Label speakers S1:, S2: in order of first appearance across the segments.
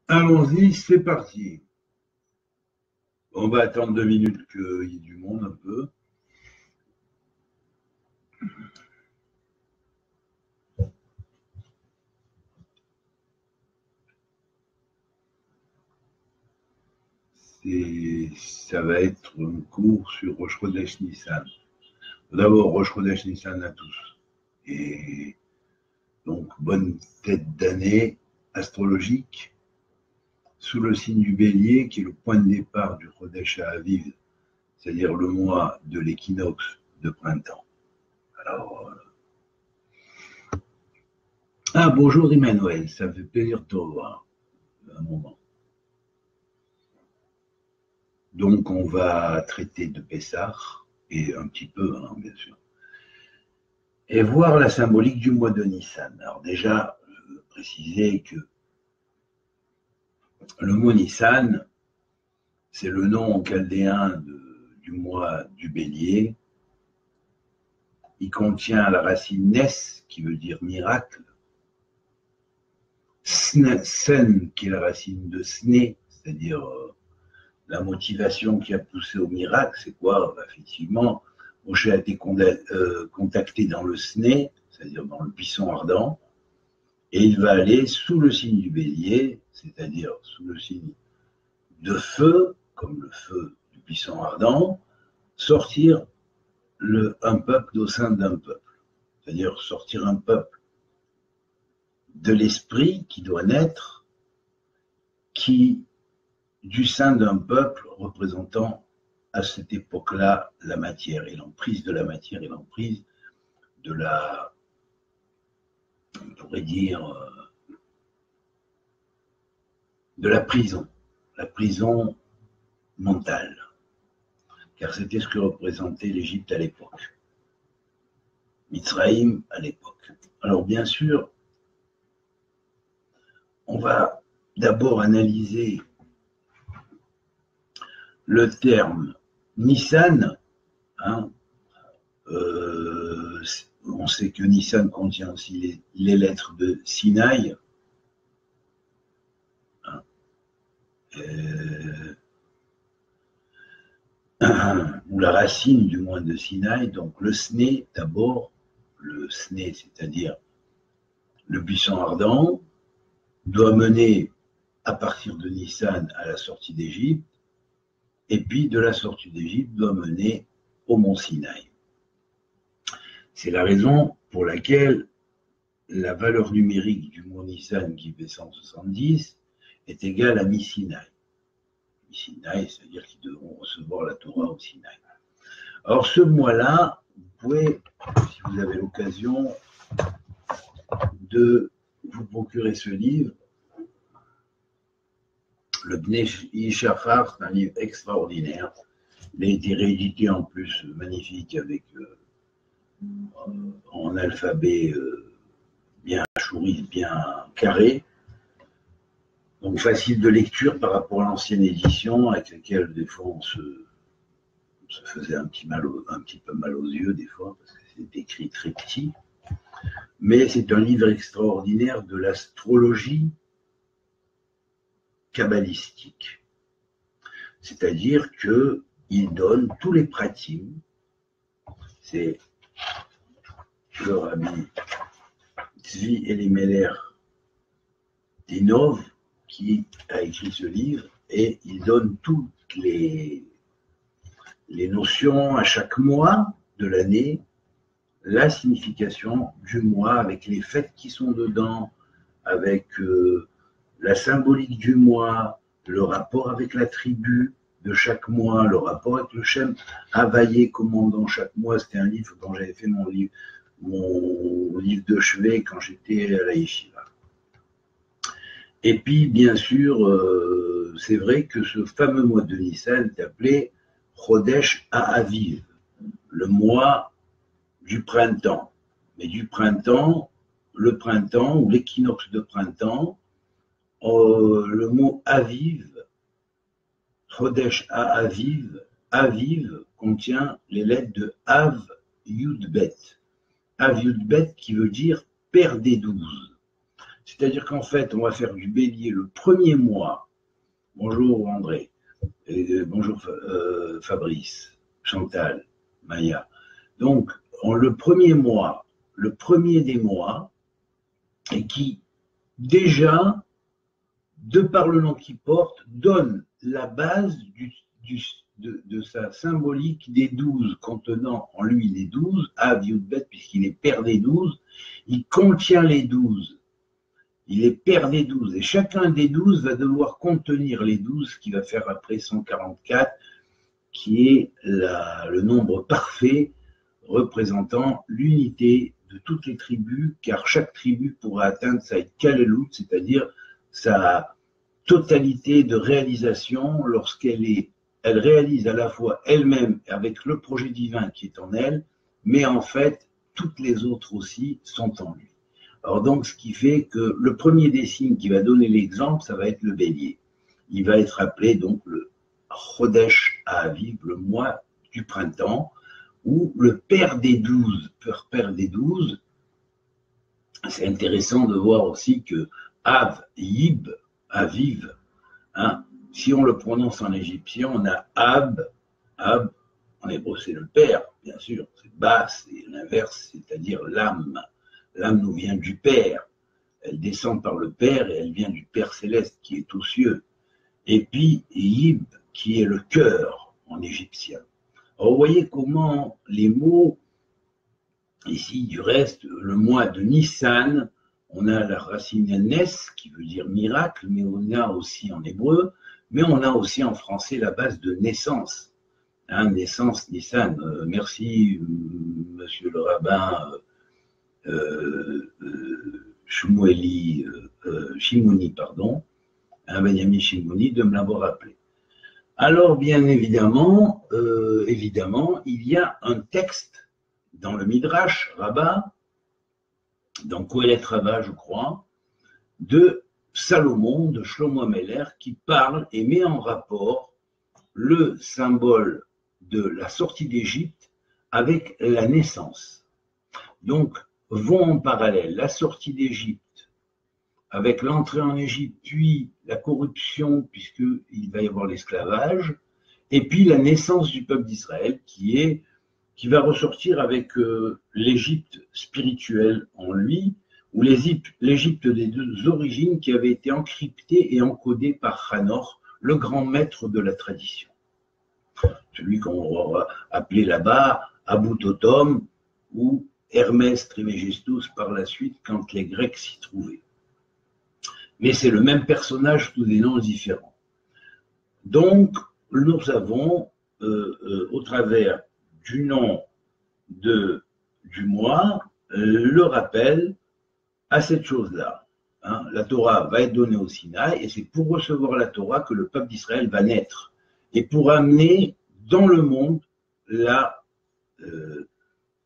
S1: Allons-y, c'est parti. On va attendre 2 minutes qu'il y ait du monde un peu. Ça va être un cours sur Rosh Chodesh Nissan. D'abord, Rosh Chodesh Nissan à tous. Et donc, bonne tête d'année astrologique sous le signe du Bélier, qui est le point de départ du Chodesh Aviv, c'est-à-dire le mois de l'équinoxe de printemps. Alors, bonjour Emmanuel, ça me fait plaisir de te revoir. Un moment. Donc, on va traiter de Pessah, et un petit peu, hein, bien sûr, et voir la symbolique du mois de Nissan. Alors déjà, je veux préciser que le mot Nissan, c'est le nom chaldéen du mois du Bélier. Il contient la racine Nes, qui veut dire miracle, Sen, qui est la racine de Sné, c'est-à-dire la motivation qui a poussé au miracle. C'est quoi? Effectivement, Moshe a été contacté dans le Sné, c'est-à-dire dans le buisson ardent, et il va aller sous le signe du Bélier, c'est-à-dire sous le signe de feu, comme le feu du buisson ardent, sortir un peuple au sein d'un peuple, c'est-à-dire sortir un peuple de l'esprit qui doit naître, qui du sein d'un peuple représentant à cette époque-là la matière et l'emprise de la matière et l'emprise de la, on pourrait dire, de la prison mentale, car c'était ce que représentait l'Égypte à l'époque, Mitzraïm à l'époque. Alors bien sûr, on va d'abord analyser le terme Nissan. Hein, on sait que Nissan contient aussi les lettres de Sinaï. Hein, ou la racine du moins de Sinaï. Donc le Sné d'abord, le Sné, c'est-à-dire le buisson ardent, doit mener à partir de Nissan à la sortie d'Égypte, et puis de la sortie d'Égypte doit mener au mont Sinaï. C'est la raison pour laquelle la valeur numérique du mont Nissan, qui fait 170, est égale à mi-Sinaï. Mi-Sinaï, c'est-à-dire qu'ils devront recevoir la Torah au Sinaï. Alors ce mois-là, vous pouvez, si vous avez l'occasion, de vous procurer ce livre, le Bnei Yishachar, c'est un livre extraordinaire. Il a été réédité en plus, magnifique, avec en alphabet bien chouri, bien carré. Donc facile de lecture par rapport à l'ancienne édition, avec laquelle des fois on se faisait un petit peu mal aux yeux des fois, parce que c'est écrit très petit. Mais c'est un livre extraordinaire de l'astrologie kabbalistique. C'est-à-dire qu'il donne tous les pratiques. C'est le rabbi Tzvi Elimelech Dinov qui a écrit ce livre, et il donne toutes les notions à chaque mois de l'année, la signification du mois avec les fêtes qui sont dedans, avec la symbolique du mois, le rapport avec la tribu de chaque mois, le rapport avec le Shem Havaïe commandant chaque mois. C'était un livre quand j'avais fait mon livre de chevet quand j'étais à la Yeshiva. Et puis, bien sûr, c'est vrai que ce fameux mois de Nissan est appelé Chodesh Ha'aviv, le mois du printemps. Mais du printemps, le printemps ou l'équinoxe de printemps, le mot Aviv, Chodesh Ha'aviv, Aviv contient les lettres de Av Yud Bet. Av Yud Bet qui veut dire Père des 12. C'est-à-dire qu'en fait, on va faire du bélier le premier mois. Bonjour André, et bonjour Fabrice, Chantal, Maya. Donc, le premier mois, le premier des mois, et qui déjà, de par le nom qu'il porte, donne la base de sa symbolique des 12, contenant en lui les 12, Av, Yud, Bet, puisqu'il est père des 12, il contient les 12. Il est père des 12, et chacun des 12 va devoir contenir les 12, qui va faire après 144, qui est le nombre parfait représentant l'unité de toutes les tribus, car chaque tribu pourra atteindre sa Kalelut, c'est-à-dire sa totalité de réalisation lorsqu'elle réalise à la fois elle-même avec le projet divin qui est en elle, mais en fait, toutes les autres aussi sont en lui. Alors donc, ce qui fait que le premier des signes qui va donner l'exemple, ça va être le bélier. Il va être appelé donc le Chodesh Aviv, le mois du printemps, où le père des 12, père des 12, c'est intéressant de voir aussi que Av, Yib, Aviv, hein, si on le prononce en égyptien, on a Ab, en hébreu c'est le père, bien sûr, c'est Ba, c'est l'inverse, c'est-à-dire l'âme. L'âme nous vient du Père, elle descend par le Père et elle vient du Père céleste qui est aux cieux. Et puis Yib, qui est le cœur en égyptien. Alors vous voyez comment les mots, ici du reste, le mois de Nissan, on a la racine Nes qui veut dire miracle, mais on a aussi en hébreu, mais on a aussi en français la base de naissance. Hein, naissance, Nissan. Merci, monsieur le rabbin. Shimouni, pardon, Benjamin Shimouni, de me l'avoir rappelé. Alors, bien évidemment, il y a un texte dans le Midrash Rabbah, dans Kohelet Rabbah, je crois, de Salomon, de Shlomo Ameler, qui parle et met en rapport le symbole de la sortie d'Égypte avec la naissance. Donc, vont en parallèle la sortie d'Égypte avec l'entrée en Égypte, puis la corruption, puisqu'il va y avoir l'esclavage, et puis la naissance du peuple d'Israël qui va ressortir avec l'Égypte spirituelle en lui, ou l'Égypte des deux origines qui avait été encryptée et encodée par Hanor, le grand maître de la tradition. Celui qu'on va appeler là-bas Abu Totom, ou Hermès Trismegistus par la suite quand les Grecs s'y trouvaient. Mais c'est le même personnage sous des noms différents. Donc, nous avons, au travers du nom du mois, le rappel à cette chose-là. Hein, la Torah va être donnée au Sinaï, et c'est pour recevoir la Torah que le peuple d'Israël va naître, et pour amener dans le monde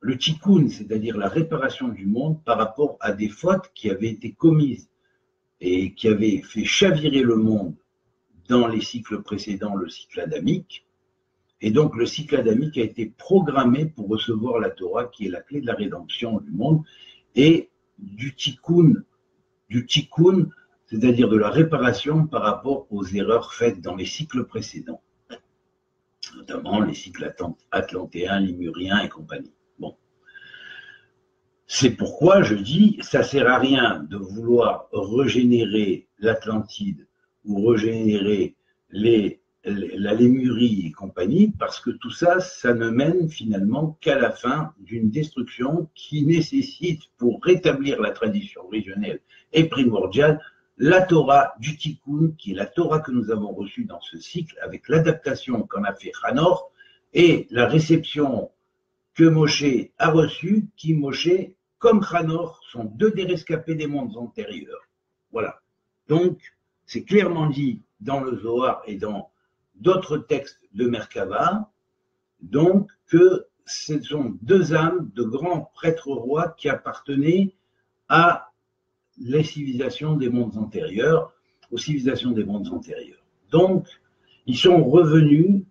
S1: le tikkun, c'est-à-dire la réparation du monde par rapport à des fautes qui avaient été commises et qui avaient fait chavirer le monde dans les cycles précédents, le cycle adamique. Et donc le cycle adamique a été programmé pour recevoir la Torah, qui est la clé de la rédemption du monde, et du tikkun, c'est-à-dire de la réparation par rapport aux erreurs faites dans les cycles précédents, notamment les cycles atlantéens, lémuriens et compagnie. Bon. C'est pourquoi je dis, ça ne sert à rien de vouloir régénérer l'Atlantide ou régénérer la Lémurie et compagnie, parce que tout ça, ça ne mène finalement qu'à la fin d'une destruction qui nécessite, pour rétablir la tradition originelle et primordiale, la Torah du Tikkun, qui est la Torah que nous avons reçue dans ce cycle, avec l'adaptation qu'en a fait Hanor, et la réception que Moshe a reçue, qui Moshe, comme Hanor, sont deux des rescapés des mondes antérieurs. Voilà. Donc, c'est clairement dit dans le Zohar et dans d'autres textes de Merkava, donc que ce sont deux âmes de grands prêtres rois qui appartenaient à les civilisations des mondes antérieurs, aux civilisations des mondes antérieurs. Donc, ils sont revenus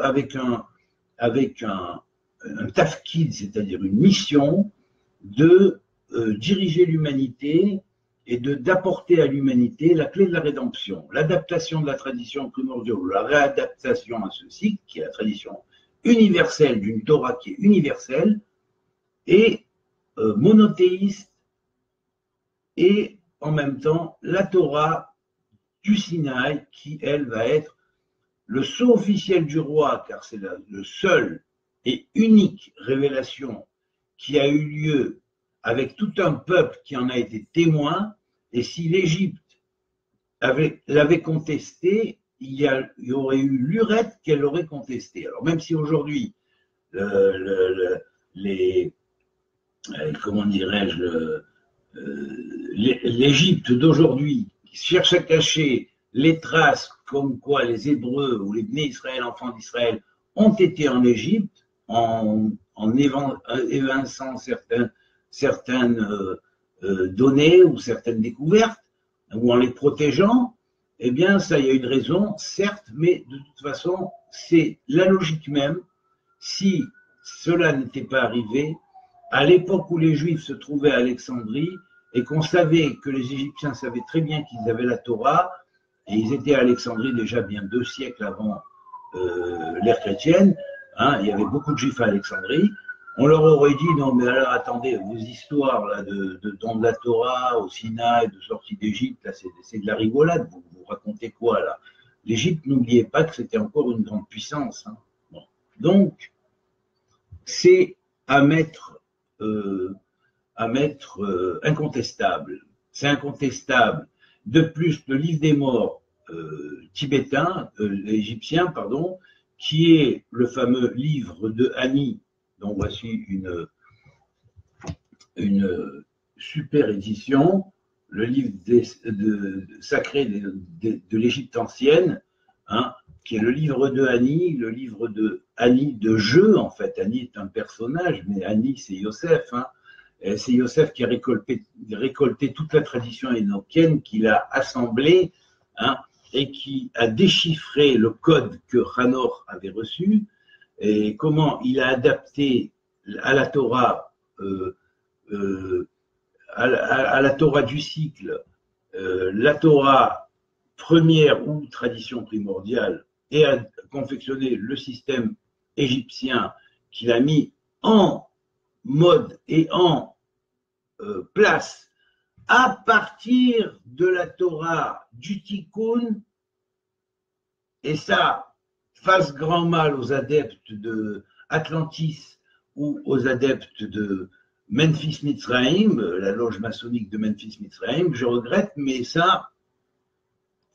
S1: avec un tafkid, c'est-à-dire une mission de diriger l'humanité et d'apporter à l'humanité la clé de la rédemption, l'adaptation de la tradition primordiale, la réadaptation à ce cycle, qui est la tradition universelle d'une Torah qui est universelle, et monothéiste, et en même temps la Torah du Sinaï, qui, elle, va être le sceau officiel du roi, car c'est le seul et unique révélation qui a eu lieu avec tout un peuple qui en a été témoin, et si l'Égypte l'avait contesté, il y aurait eu l'urette qu'elle aurait contesté. Alors même si aujourd'hui, comment dirais-je, l'Égypte d'aujourd'hui cherche à cacher les traces comme quoi les Hébreux ou les Bnei Israël, enfants d'Israël, ont été en Égypte en évinçant certaines données ou certaines découvertes, ou en les protégeant, eh bien, ça, il y a une raison, certes, mais de toute façon, c'est la logique même. Si cela n'était pas arrivé, à l'époque où les Juifs se trouvaient à Alexandrie, et qu'on savait que les Égyptiens savaient très bien qu'ils avaient la Torah, et ils étaient à Alexandrie déjà bien 2 siècles avant l'ère chrétienne, hein, il y avait beaucoup de Juifs à Alexandrie, on leur aurait dit, non mais alors attendez, vos histoires là, de don de la Torah au Sinaï, de sortie d'Égypte, là c'est de la rigolade, vous racontez quoi là? L'Égypte, n'oubliez pas que c'était encore une grande puissance. Hein. Bon. Donc, c'est à mettre incontestable. C'est incontestable. De plus, le livre des morts tibétain, égyptien, pardon, qui est le fameux livre de Ani, dont voici une super édition, le livre sacré de l'Égypte ancienne, hein, qui est le livre de Ani, le livre de Ani de jeu, en fait. Ani est un personnage, mais Ani, c'est Yosef. Hein. C'est Yosef qui a récolté toute la tradition énochienne, qu'il a assemblée, hein, et qui a déchiffré le code que Hanor avait reçu, et comment il a adapté à la Torah, à la Torah du cycle, la Torah première ou tradition primordiale, et a confectionné le système égyptien qu'il a mis en mode et en place à partir de la Torah du Tikkun, et ça fasse grand mal aux adeptes de Atlantis ou aux adeptes de Memphis Mitzrayim, la loge maçonnique de Memphis Mitzrayim, je regrette, mais ça,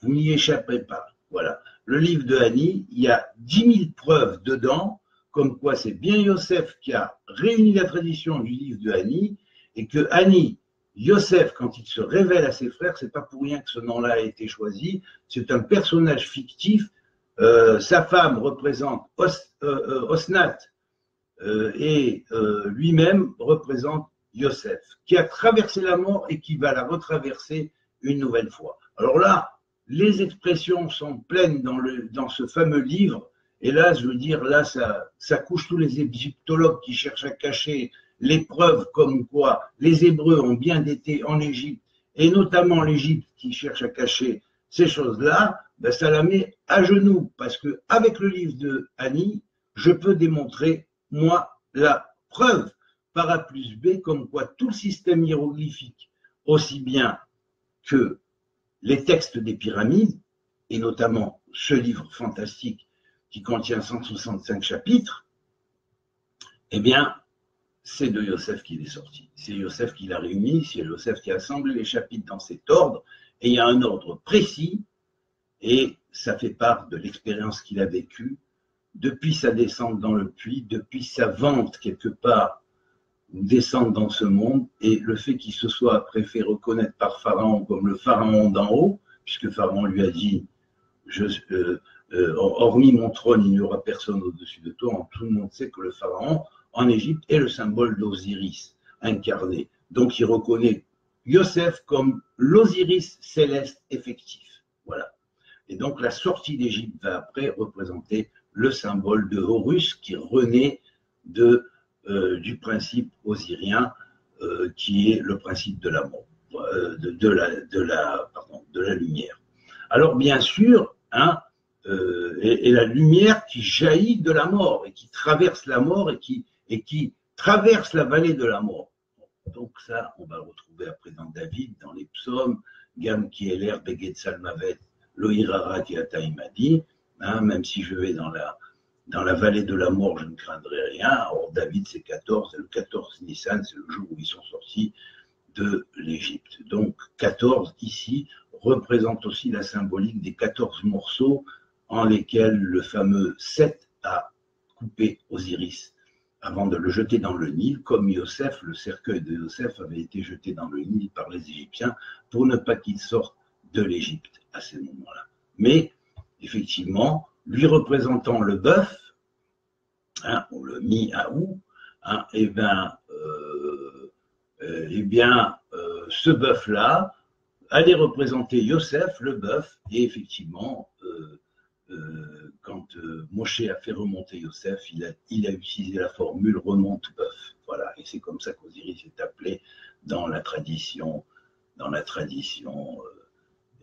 S1: vous n'y échapperez pas. Voilà. Le livre de Ani, il y a 10 000 preuves dedans, comme quoi c'est bien Yosef qui a réuni la tradition du livre de Ani, et que Ani, Yosef, quand il se révèle à ses frères, c'est pas pour rien que ce nom-là a été choisi, c'est un personnage fictif. Sa femme représente Osnat, et lui-même représente Yosef, qui a traversé la mort et qui va la retraverser une nouvelle fois. Alors là, les expressions sont pleines dans ce fameux livre, et là, je veux dire, là, ça couche tous les égyptologues qui cherchent à cacher les preuves comme quoi les Hébreux ont bien été en Égypte, et notamment l'Égypte qui cherche à cacher ces choses-là, ben ça la met à genoux, parce que avec le livre de Ani, je peux démontrer, moi, la preuve par A plus B, comme quoi tout le système hiéroglyphique, aussi bien que les textes des pyramides, et notamment ce livre fantastique qui contient 165 chapitres, eh bien, c'est de Yosef qu'il est sorti. C'est Yosef qui l'a réuni, c'est Yosef qui a assemblé les chapitres dans cet ordre, et il y a un ordre précis, et ça fait part de l'expérience qu'il a vécue depuis sa descente dans le puits, depuis sa vente quelque part, descendre dans ce monde, et le fait qu'il se soit après fait reconnaître par Pharaon comme le Pharaon d'en haut, puisque Pharaon lui a dit hormis mon trône, il n'y aura personne au-dessus de toi. Tout le monde sait que le Pharaon en Égypte est le symbole d'Osiris incarné. Donc il reconnaît Yosef comme l'Osiris céleste effectif. Voilà. Et donc la sortie d'Égypte va après représenter le symbole de Horus qui renaît du principe osirien qui est le principe de la mort. de la lumière. Alors bien sûr, hein, et la lumière qui jaillit de la mort et qui traverse la mort et qui traverse la vallée de la mort. Donc ça, on va le retrouver après dans David, dans les psaumes, Gam qui est l'air Beged Salmavet, Loïrara qui Ataïmadi, hein, même si je vais dans la vallée de la mort, je ne craindrai rien. Or, David, c'est 14, et le 14 Nissan, c'est le jour où ils sont sortis de l'Égypte. Donc, 14, ici, représente aussi la symbolique des 14 morceaux en lesquels le fameux Seth a coupé Osiris avant de le jeter dans le Nil, comme Yosef, le cercueil de Yosef avait été jeté dans le Nil par les Égyptiens pour ne pas qu'il sorte de l'Égypte à ces moments-là. Mais, effectivement, lui représentant le bœuf, hein, ou le miaou, hein, ce bœuf-là allait représenter Yosef, le bœuf, et effectivement, quand Moshe a fait remonter Yosef, il a utilisé la formule remonte bœuf. Voilà, et c'est comme ça qu'Osiris est appelé dans la tradition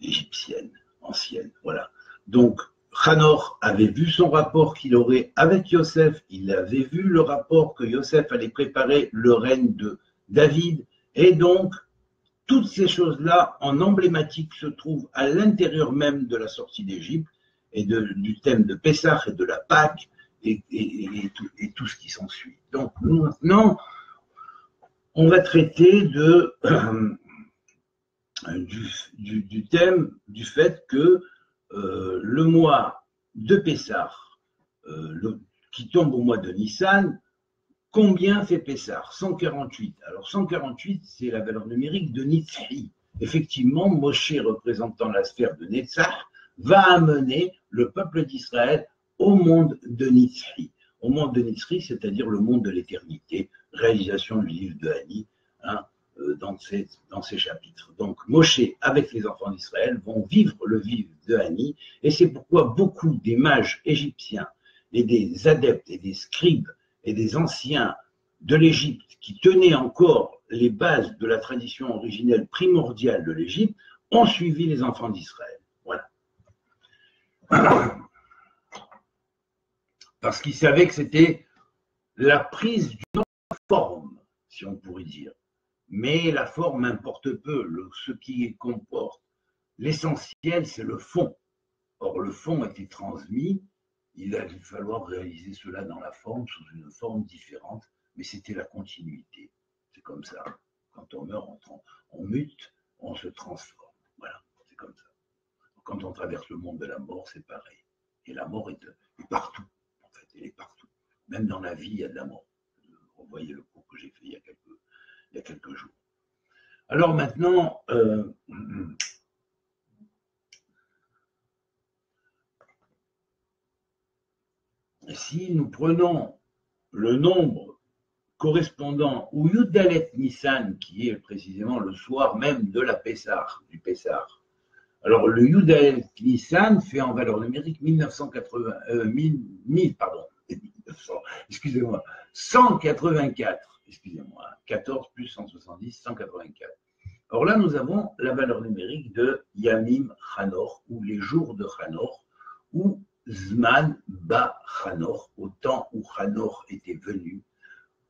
S1: égyptienne, ancienne. Voilà. Donc, Hanor avait vu son rapport qu'il aurait avec Yosef, il avait vu le rapport que Yosef allait préparer le règne de David, et donc, toutes ces choses-là, en emblématique, se trouvent à l'intérieur même de la sortie d'Égypte et du thème de Pessah et de la Pâque et tout ce qui s'ensuit. Donc, nous, maintenant, on va traiter du thème du fait que le mois de Pessah, qui tombe au mois de Nissan, combien fait Pessah? 148. Alors 148, c'est la valeur numérique de Nitzri. Effectivement, Moshe, représentant la sphère de Netzach, va amener le peuple d'Israël au monde de Nitzri. Au monde de Nitzri, c'est-à-dire le monde de l'éternité, réalisation du livre de Hani, hein, dans ces chapitres. Donc Moshe, avec les enfants d'Israël, vont vivre le livre de Hani, et c'est pourquoi beaucoup des mages égyptiens et des adeptes et des scribes et des anciens de l'Égypte qui tenaient encore les bases de la tradition originelle primordiale de l'Égypte ont suivi les enfants d'Israël. Voilà. Parce qu'ils savaient que c'était la prise d'une autre forme, si on pourrait dire. Mais la forme importe peu. Ce qui comporte l'essentiel, c'est le fond. Or, le fond était transmis. Il a dû falloir réaliser cela dans la forme, sous une forme différente, mais c'était la continuité. C'est comme ça. Quand on meurt, on mute, on se transforme. Voilà, c'est comme ça. Quand on traverse le monde de la mort, c'est pareil. Et la mort est partout, en fait, elle est partout. Même dans la vie, il y a de la mort. Vous voyez le cours que j'ai fait il y a quelques jours. Alors maintenant, si nous prenons le nombre correspondant au Yudalet Nissan, qui est précisément le soir même de la Pessah, du Pessah. Alors, le Yudalet Nissan fait en valeur numérique 184, excusez-moi, 14 plus 170, 184. Or là, nous avons la valeur numérique de Yamim Hanor, ou les jours de Hanor, ou Zman Ba Hanor, au temps où Hanor était venu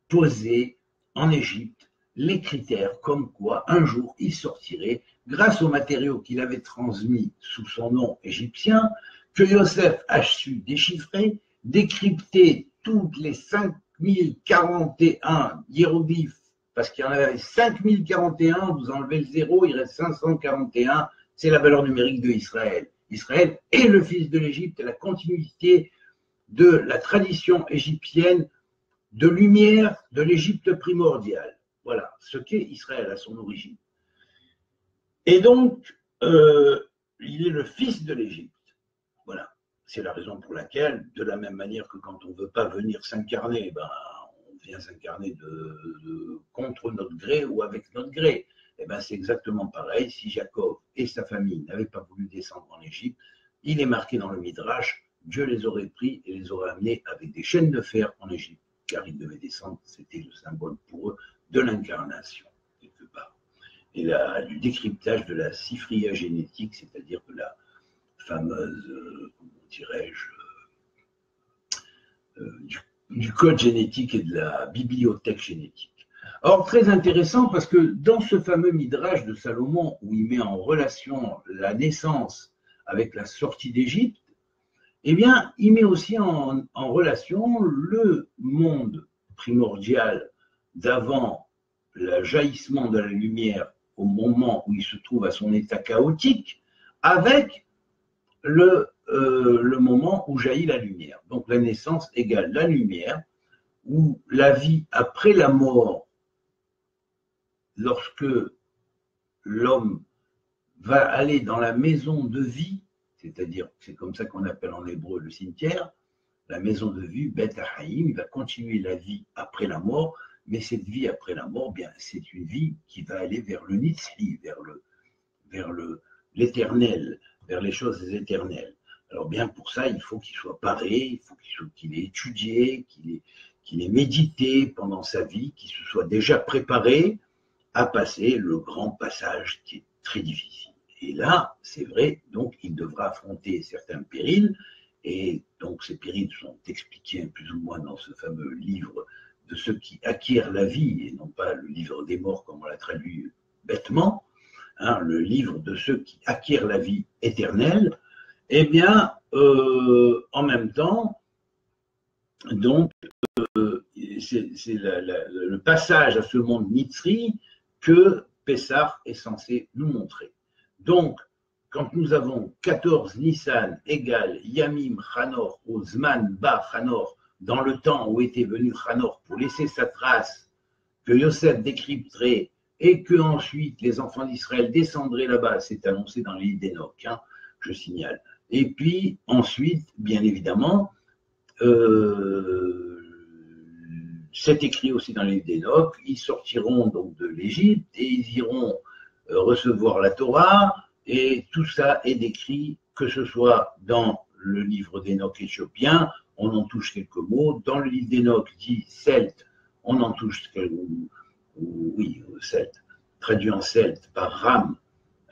S1: poser en Égypte les critères comme quoi un jour il sortirait, grâce aux matériaux qu'il avait transmis sous son nom égyptien, que Yosef a su déchiffrer, décrypter toutes les 5041 hiéroglyphes, parce qu'il y en avait 5041, vous enlevez le zéro, il reste 541, c'est la valeur numérique de Israël. Israël est le fils de l'Égypte, la continuité de la tradition égyptienne de lumière de l'Égypte primordiale. Voilà ce qu'est Israël à son origine. Et donc, il est le fils de l'Égypte. Voilà. C'est la raison pour laquelle, de la même manière que quand on ne veut pas venir s'incarner, on vient s'incarner contre notre gré ou avec notre gré. Et c'est exactement pareil. Si Jacob et sa famille n'avaient pas voulu descendre en Égypte, il est marqué dans le Midrash, Dieu les aurait pris et les aurait amenés avec des chaînes de fer en Égypte, car ils devaient descendre, c'était le symbole pour eux de l'incarnation, quelque part. et du décryptage de la chiffria génétique, c'est-à-dire de la fameuse, comment dirais-je, du code génétique et de la bibliothèque génétique. Or, très intéressant parce que dans ce fameux Midrash de Salomon, où il met en relation la naissance avec la sortie d'Égypte, eh bien, il met aussi en relation le monde primordial d'avant le jaillissement de la lumière au moment où il se trouve à son état chaotique, avec le moment où jaillit la lumière. Donc la naissance égale la lumière, où la vie après la mort, lorsque l'homme va aller dans la maison de vie, c'est-à-dire, c'est comme ça qu'on appelle en hébreu le cimetière, la maison de vie, Bet Haïm, il va continuer la vie après la mort, mais cette vie après la mort, bien, c'est une vie qui va aller vers le Nitzli, vers l'éternel, vers les choses éternelles. Alors bien pour ça, il faut qu'il soit paré, il faut qu'il ait étudié, qu'il ait médité pendant sa vie, qu'il se soit déjà préparé à passer le grand passage qui est très difficile. Et là, c'est vrai, donc il devra affronter certains périls, et donc ces périls sont expliqués plus ou moins dans ce fameux livre de ceux qui acquièrent la vie, et non pas le livre des morts comme on l'a traduit bêtement, hein, le livre de ceux qui acquièrent la vie éternelle. Eh bien, en même temps, donc, c'est le passage à ce monde Nitzri que Pessah est censé nous montrer. Donc, quand nous avons 14 Nissan égale Yamim Chanor au Zman Ba Chanor, dans le temps où était venu Chanor pour laisser sa trace, que Yosef décrypterait et que ensuite les enfants d'Israël descendraient là-bas, c'est annoncé dans l'île d'Enoch, hein, je signale. Et puis ensuite, bien évidemment, c'est écrit aussi dans l'île d'Enoch, ils sortiront donc de l'Égypte et ils iront recevoir la Torah, et tout ça est décrit, que ce soit dans le livre d'Enoch éthiopien, on en touche quelques mots, dans le livre d'Enoch dit celte, on en touche quelques mots, oui, celte, traduit en celte par Ram,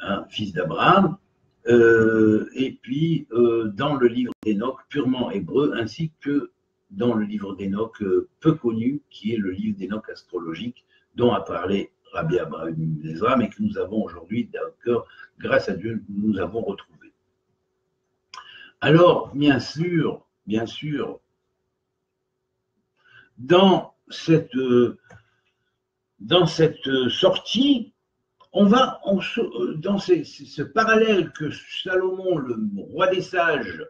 S1: hein, fils d'Abraham, et puis dans le livre d'Enoch purement hébreu, ainsi que dans le livre d'Enoch peu connu, qui est le livre d'Enoch astrologique, dont a parlé Rabbi Abraham Ezra, mais que nous avons aujourd'hui, grâce à Dieu, nous avons retrouvé. Alors, bien sûr, dans cette sortie, dans ce parallèle que Salomon, le roi des sages,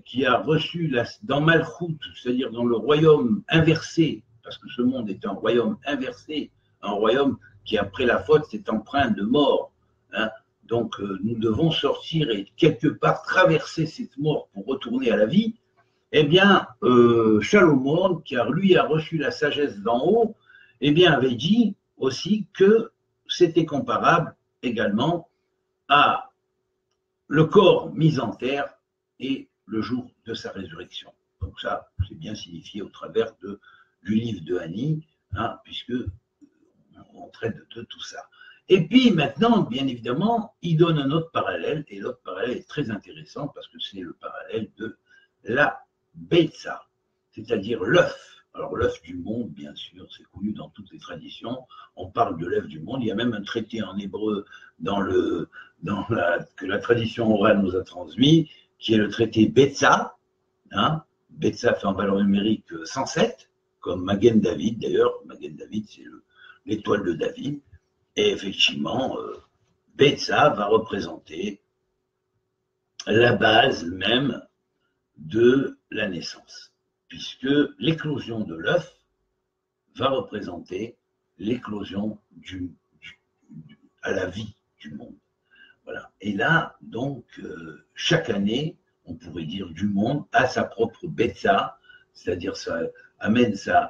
S1: qui a reçu dans Malchut, c'est-à-dire dans le royaume inversé, parce que ce monde est un royaume inversé, un royaume qui, après la faute, s'est empreint de mort. Hein. Donc, nous devons sortir et quelque part traverser cette mort pour retourner à la vie. Eh bien, Salomon, qui lui a reçu la sagesse d'en haut, eh bien, avait dit aussi que c'était comparable également à le corps mis en terre et le jour de sa résurrection. Donc ça, c'est bien signifié au travers du livre de Hani, hein, puisque on traite de tout ça. Et puis maintenant, bien évidemment, il donne un autre parallèle, et l'autre parallèle est très intéressant parce que c'est le parallèle de la Beitza, c'est-à-dire l'œuf. Alors l'œuf du monde, bien sûr, c'est connu dans toutes les traditions. On parle de l'œuf du monde. Il y a même un traité en hébreu que la tradition orale nous a transmis, qui est le traité Betza. Hein. Betza fait en valeur numérique 107, comme Magen David. D'ailleurs, Magen David, c'est l'étoile de David. Et effectivement, Betza va représenter la base même de la naissance, puisque l'éclosion de l'œuf va représenter l'éclosion à la vie du monde. Voilà. Et là, donc, chaque année, on pourrait dire du monde a sa propre Betza, c'est-à-dire ça amène son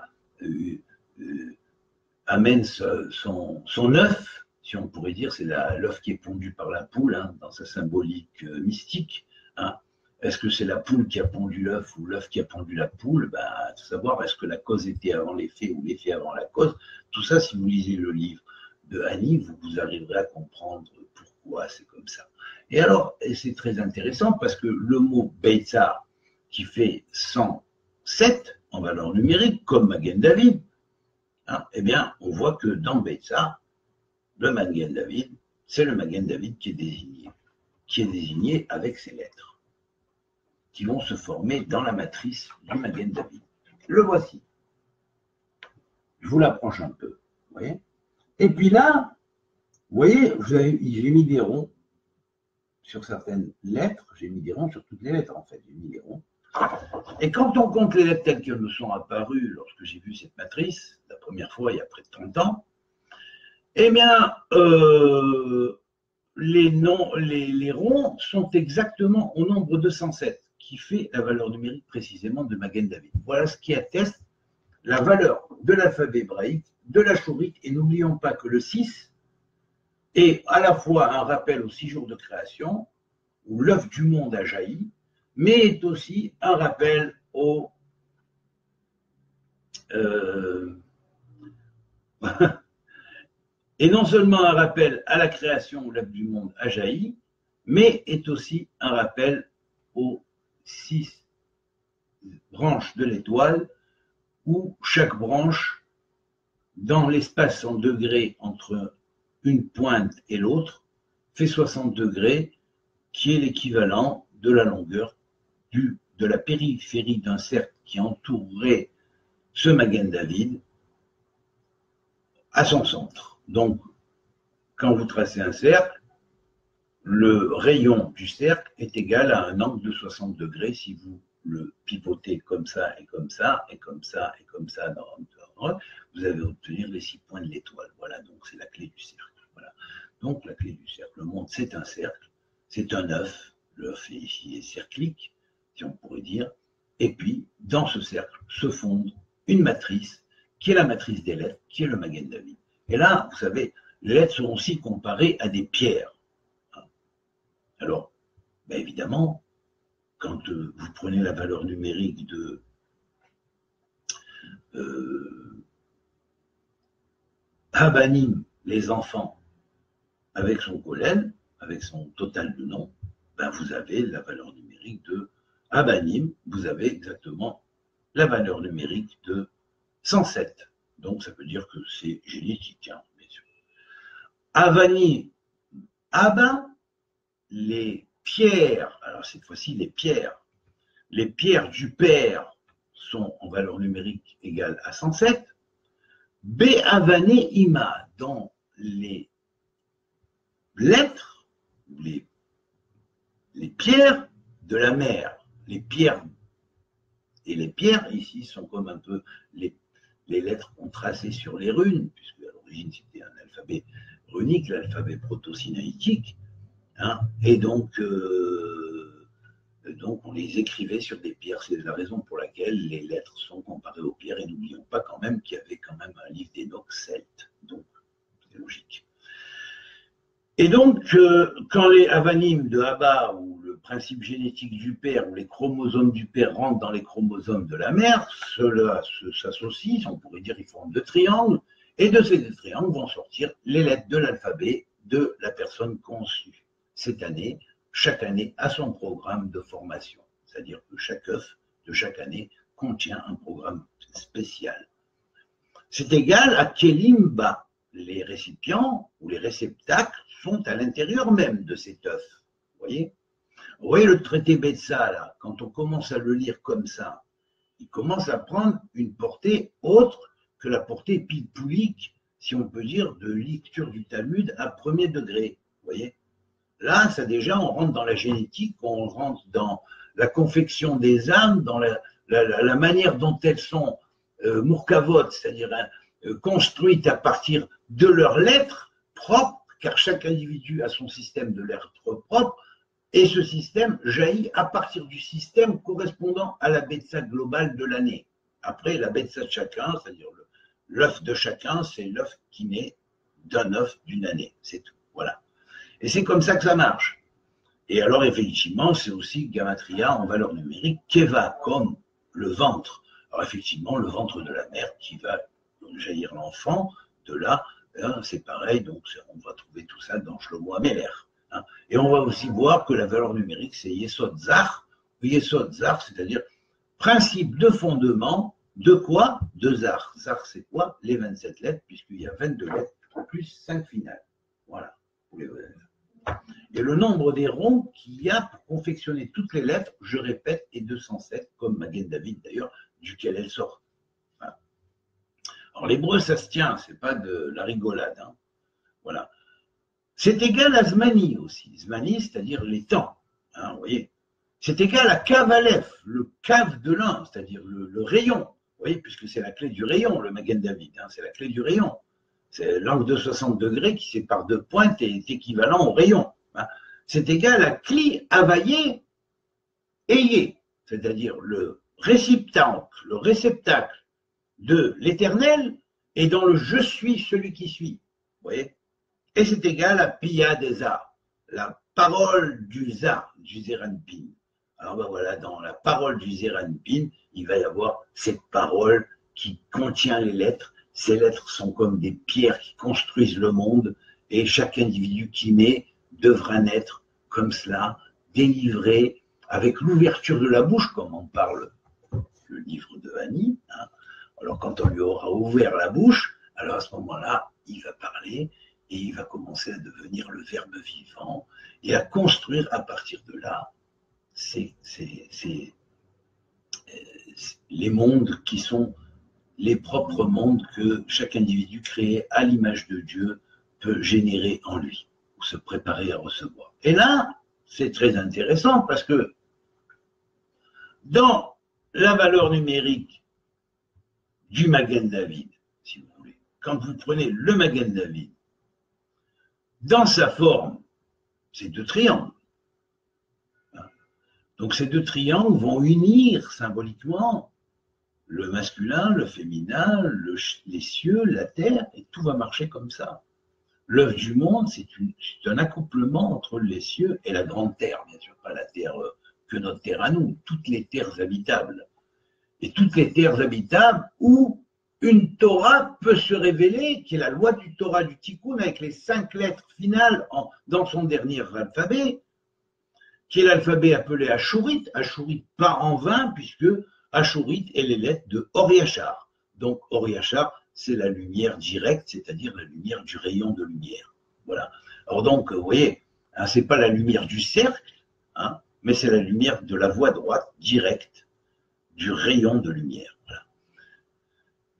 S1: œuf, si on pourrait dire, c'est l'œuf qui est pondu par la poule, hein, dans sa symbolique mystique. Hein. Est-ce que c'est la poule qui a pondu l'œuf ou l'œuf qui a pondu la poule? Savoir est-ce que la cause était avant l'effet ou l'effet avant la cause. Tout ça, si vous lisez le livre de Hani, vous arriverez à comprendre pourquoi c'est comme ça. Et alors, et c'est très intéressant parce que le mot Beitzar, qui fait 107 en valeur numérique, comme Magen David, hein, eh bien, on voit que dans Beitzar, le Magen David, c'est le Magen David qui est désigné avec ses lettres, qui vont se former dans la matrice du Magen David. Le voici. Je vous l'approche un peu, vous voyez. Et puis là, vous voyez, j'ai mis des ronds sur certaines lettres, j'ai mis des ronds sur toutes les lettres en fait, j'ai mis des ronds. Et quand on compte les lettres telles qu'elles me sont apparues lorsque j'ai vu cette matrice, la première fois il y a près de 30 ans, eh bien, les ronds sont exactement au nombre de 107, qui fait la valeur numérique précisément de Magen David. Voilà ce qui atteste la valeur de l'alphabet hébraïque, de la chourite, et n'oublions pas que le 6 est à la fois un rappel aux 6 jours de création, où l'œuf du monde a jailli, mais est aussi un rappel au et non seulement un rappel à la création où l'œuf du monde a jailli, mais est aussi un rappel aux 6 branches de l'étoile, où chaque branche, dans l'espace en degrés entre une pointe et l'autre, fait 60 degrés, qui est l'équivalent de la longueur de la périphérie d'un cercle qui entourerait ce Magen David à son centre. Donc, quand vous tracez un cercle, le rayon du cercle est égal à un angle de 60 degrés si vous le pivotez comme ça et comme ça et comme ça et comme ça dans vous allez obtenir les 6 points de l'étoile. Voilà, donc c'est la clé du cercle. Voilà. Donc la clé du cercle. Le monde, c'est un cercle, c'est un œuf. L'œuf ici est cerclique, si on pourrait dire. Et puis, dans ce cercle se fonde une matrice, qui est la matrice des lettres, qui est le Magen David. Et là, vous savez, les lettres sont aussi comparées à des pierres. Alors, ben évidemment, quand vous prenez la valeur numérique de Habanim, les enfants, avec son kolel, avec son total de nom, ben vous avez la valeur numérique de Habanim, vous avez exactement la valeur numérique de 107. Donc ça veut dire que c'est génétique, hein, bien sûr. Havani, Abba, les pierres, alors cette fois-ci les pierres du père sont en valeur numérique égale à 107. Be'avane ima, dans les lettres, les pierres de la mer, les pierres, et les pierres ici sont comme un peu les lettres qu'on traçait sur les runes, puisque à l'origine c'était un alphabet runique, l'alphabet proto-sinaïtique, hein, et donc on les écrivait sur des pierres. C'est la raison pour laquelle les lettres sont comparées aux pierres. Et n'oublions pas quand même qu'il y avait quand même un livre d'Enoch celte. Donc, c'est logique. Et donc, quand les Havanim de Abba, ou le principe génétique du père, ou les chromosomes du père rentrent dans les chromosomes de la mère, ceux-là s'associent, on pourrait dire qu'ils forment 2 triangles, et de ces 2 triangles vont sortir les lettres de l'alphabet de la personne conçue cette année. Chaque année a son programme de formation, c'est-à-dire que chaque œuf de chaque année contient un programme spécial. C'est égal à Kelimba. Les récipients ou les réceptacles sont à l'intérieur même de cet œuf. Vous voyez le traité Betsa, là, quand on commence à le lire comme ça, il commence à prendre une portée autre que la portée pilpoulique, si on peut dire, de lecture du Talmud à premier degré. Vous voyez là, ça déjà, on rentre dans la génétique, on rentre dans la confection des âmes, dans la manière dont elles sont mourkavot, c'est-à-dire construites à partir de leurs lettres propres, car chaque individu a son système de lettres propres, et ce système jaillit à partir du système correspondant à la Betsa globale de l'année. Après, la Betsa de chacun, c'est-à-dire l'œuf de chacun, c'est l'œuf qui naît d'un œuf d'une année, c'est tout. Voilà. Et c'est comme ça que ça marche. Et alors, effectivement, c'est aussi Gematria en valeur numérique, Keva, comme le ventre. Alors, effectivement, le ventre de la mère qui va jaillir l'enfant, de là, Hein, c'est pareil, donc on va trouver tout ça dans Shlomo Ameler. Hein. Et on va aussi voir que la valeur numérique, c'est Yesod Zar, c'est-à-dire principe de fondement de quoi? De Zar. Zar, c'est quoi? Les 27 lettres, puisqu'il y a 22 lettres plus 5 finales. Voilà. Et le nombre des ronds qu'il y a pour confectionner toutes les lettres, je répète, est 207, comme Magen David d'ailleurs, duquel elle sort. Voilà. Alors l'hébreu, ça se tient, c'est pas de la rigolade. Hein. Voilà. C'est égal à Zmani aussi. Zmani, c'est-à-dire les temps. Hein, vous voyez. C'est égal à Kav Aleph, le Kav de l'un, c'est-à-dire le rayon. Vous voyez, puisque c'est la clé du rayon, le Magen David. Hein, c'est la clé du rayon. C'est l'angle de 60 degrés qui sépare deux pointes et est équivalent au rayon. Hein. C'est égal à Kli Availlé Ayé, c'est-à-dire le réceptacle de l'éternel est dans le je suis celui qui suis. Vous voyez? Et c'est égal à Pia des Arts, la parole du Zar, du Zeranpin. Alors ben voilà, dans la parole du Zeranpin, il va y avoir cette parole qui contient les lettres. Ces lettres sont comme des pierres qui construisent le monde et chaque individu qui naît devra naître comme cela, délivré avec l'ouverture de la bouche, comme en parle le livre de Annie. Hein. Alors quand on lui aura ouvert la bouche, alors à ce moment-là, il va parler et il va commencer à devenir le Verbe vivant et à construire à partir de là les mondes qui sont les propres mondes que chaque individu créé à l'image de Dieu peut générer en lui ou se préparer à recevoir. Et là, c'est très intéressant parce que dans la valeur numérique du Magen David, si vous voulez, quand vous prenez le Magen David, dans sa forme, c'est deux triangles. Donc ces deux triangles vont unir symboliquement le masculin, le féminin, les cieux, la terre, et tout va marcher comme ça. L'œuvre du monde, c'est un accouplement entre les cieux et la grande terre, bien sûr, pas la terre que notre terre à nous, toutes les terres habitables. Et toutes les terres habitables où une Torah peut se révéler, qui est la loi du Torah du Tikkun, avec les 5 lettres finales dans son dernier alphabet, qui est l'alphabet appelé Ashurit, Ashurit pas en vain, puisque Ashurit est les lettres de Or Yachar. Donc Or Yachar, c'est la lumière directe, c'est-à-dire la lumière du rayon de lumière. Voilà. Alors donc, vous voyez, hein, c'est pas la lumière du cercle, hein, mais c'est la lumière de la voie droite, directe, du rayon de lumière. Voilà.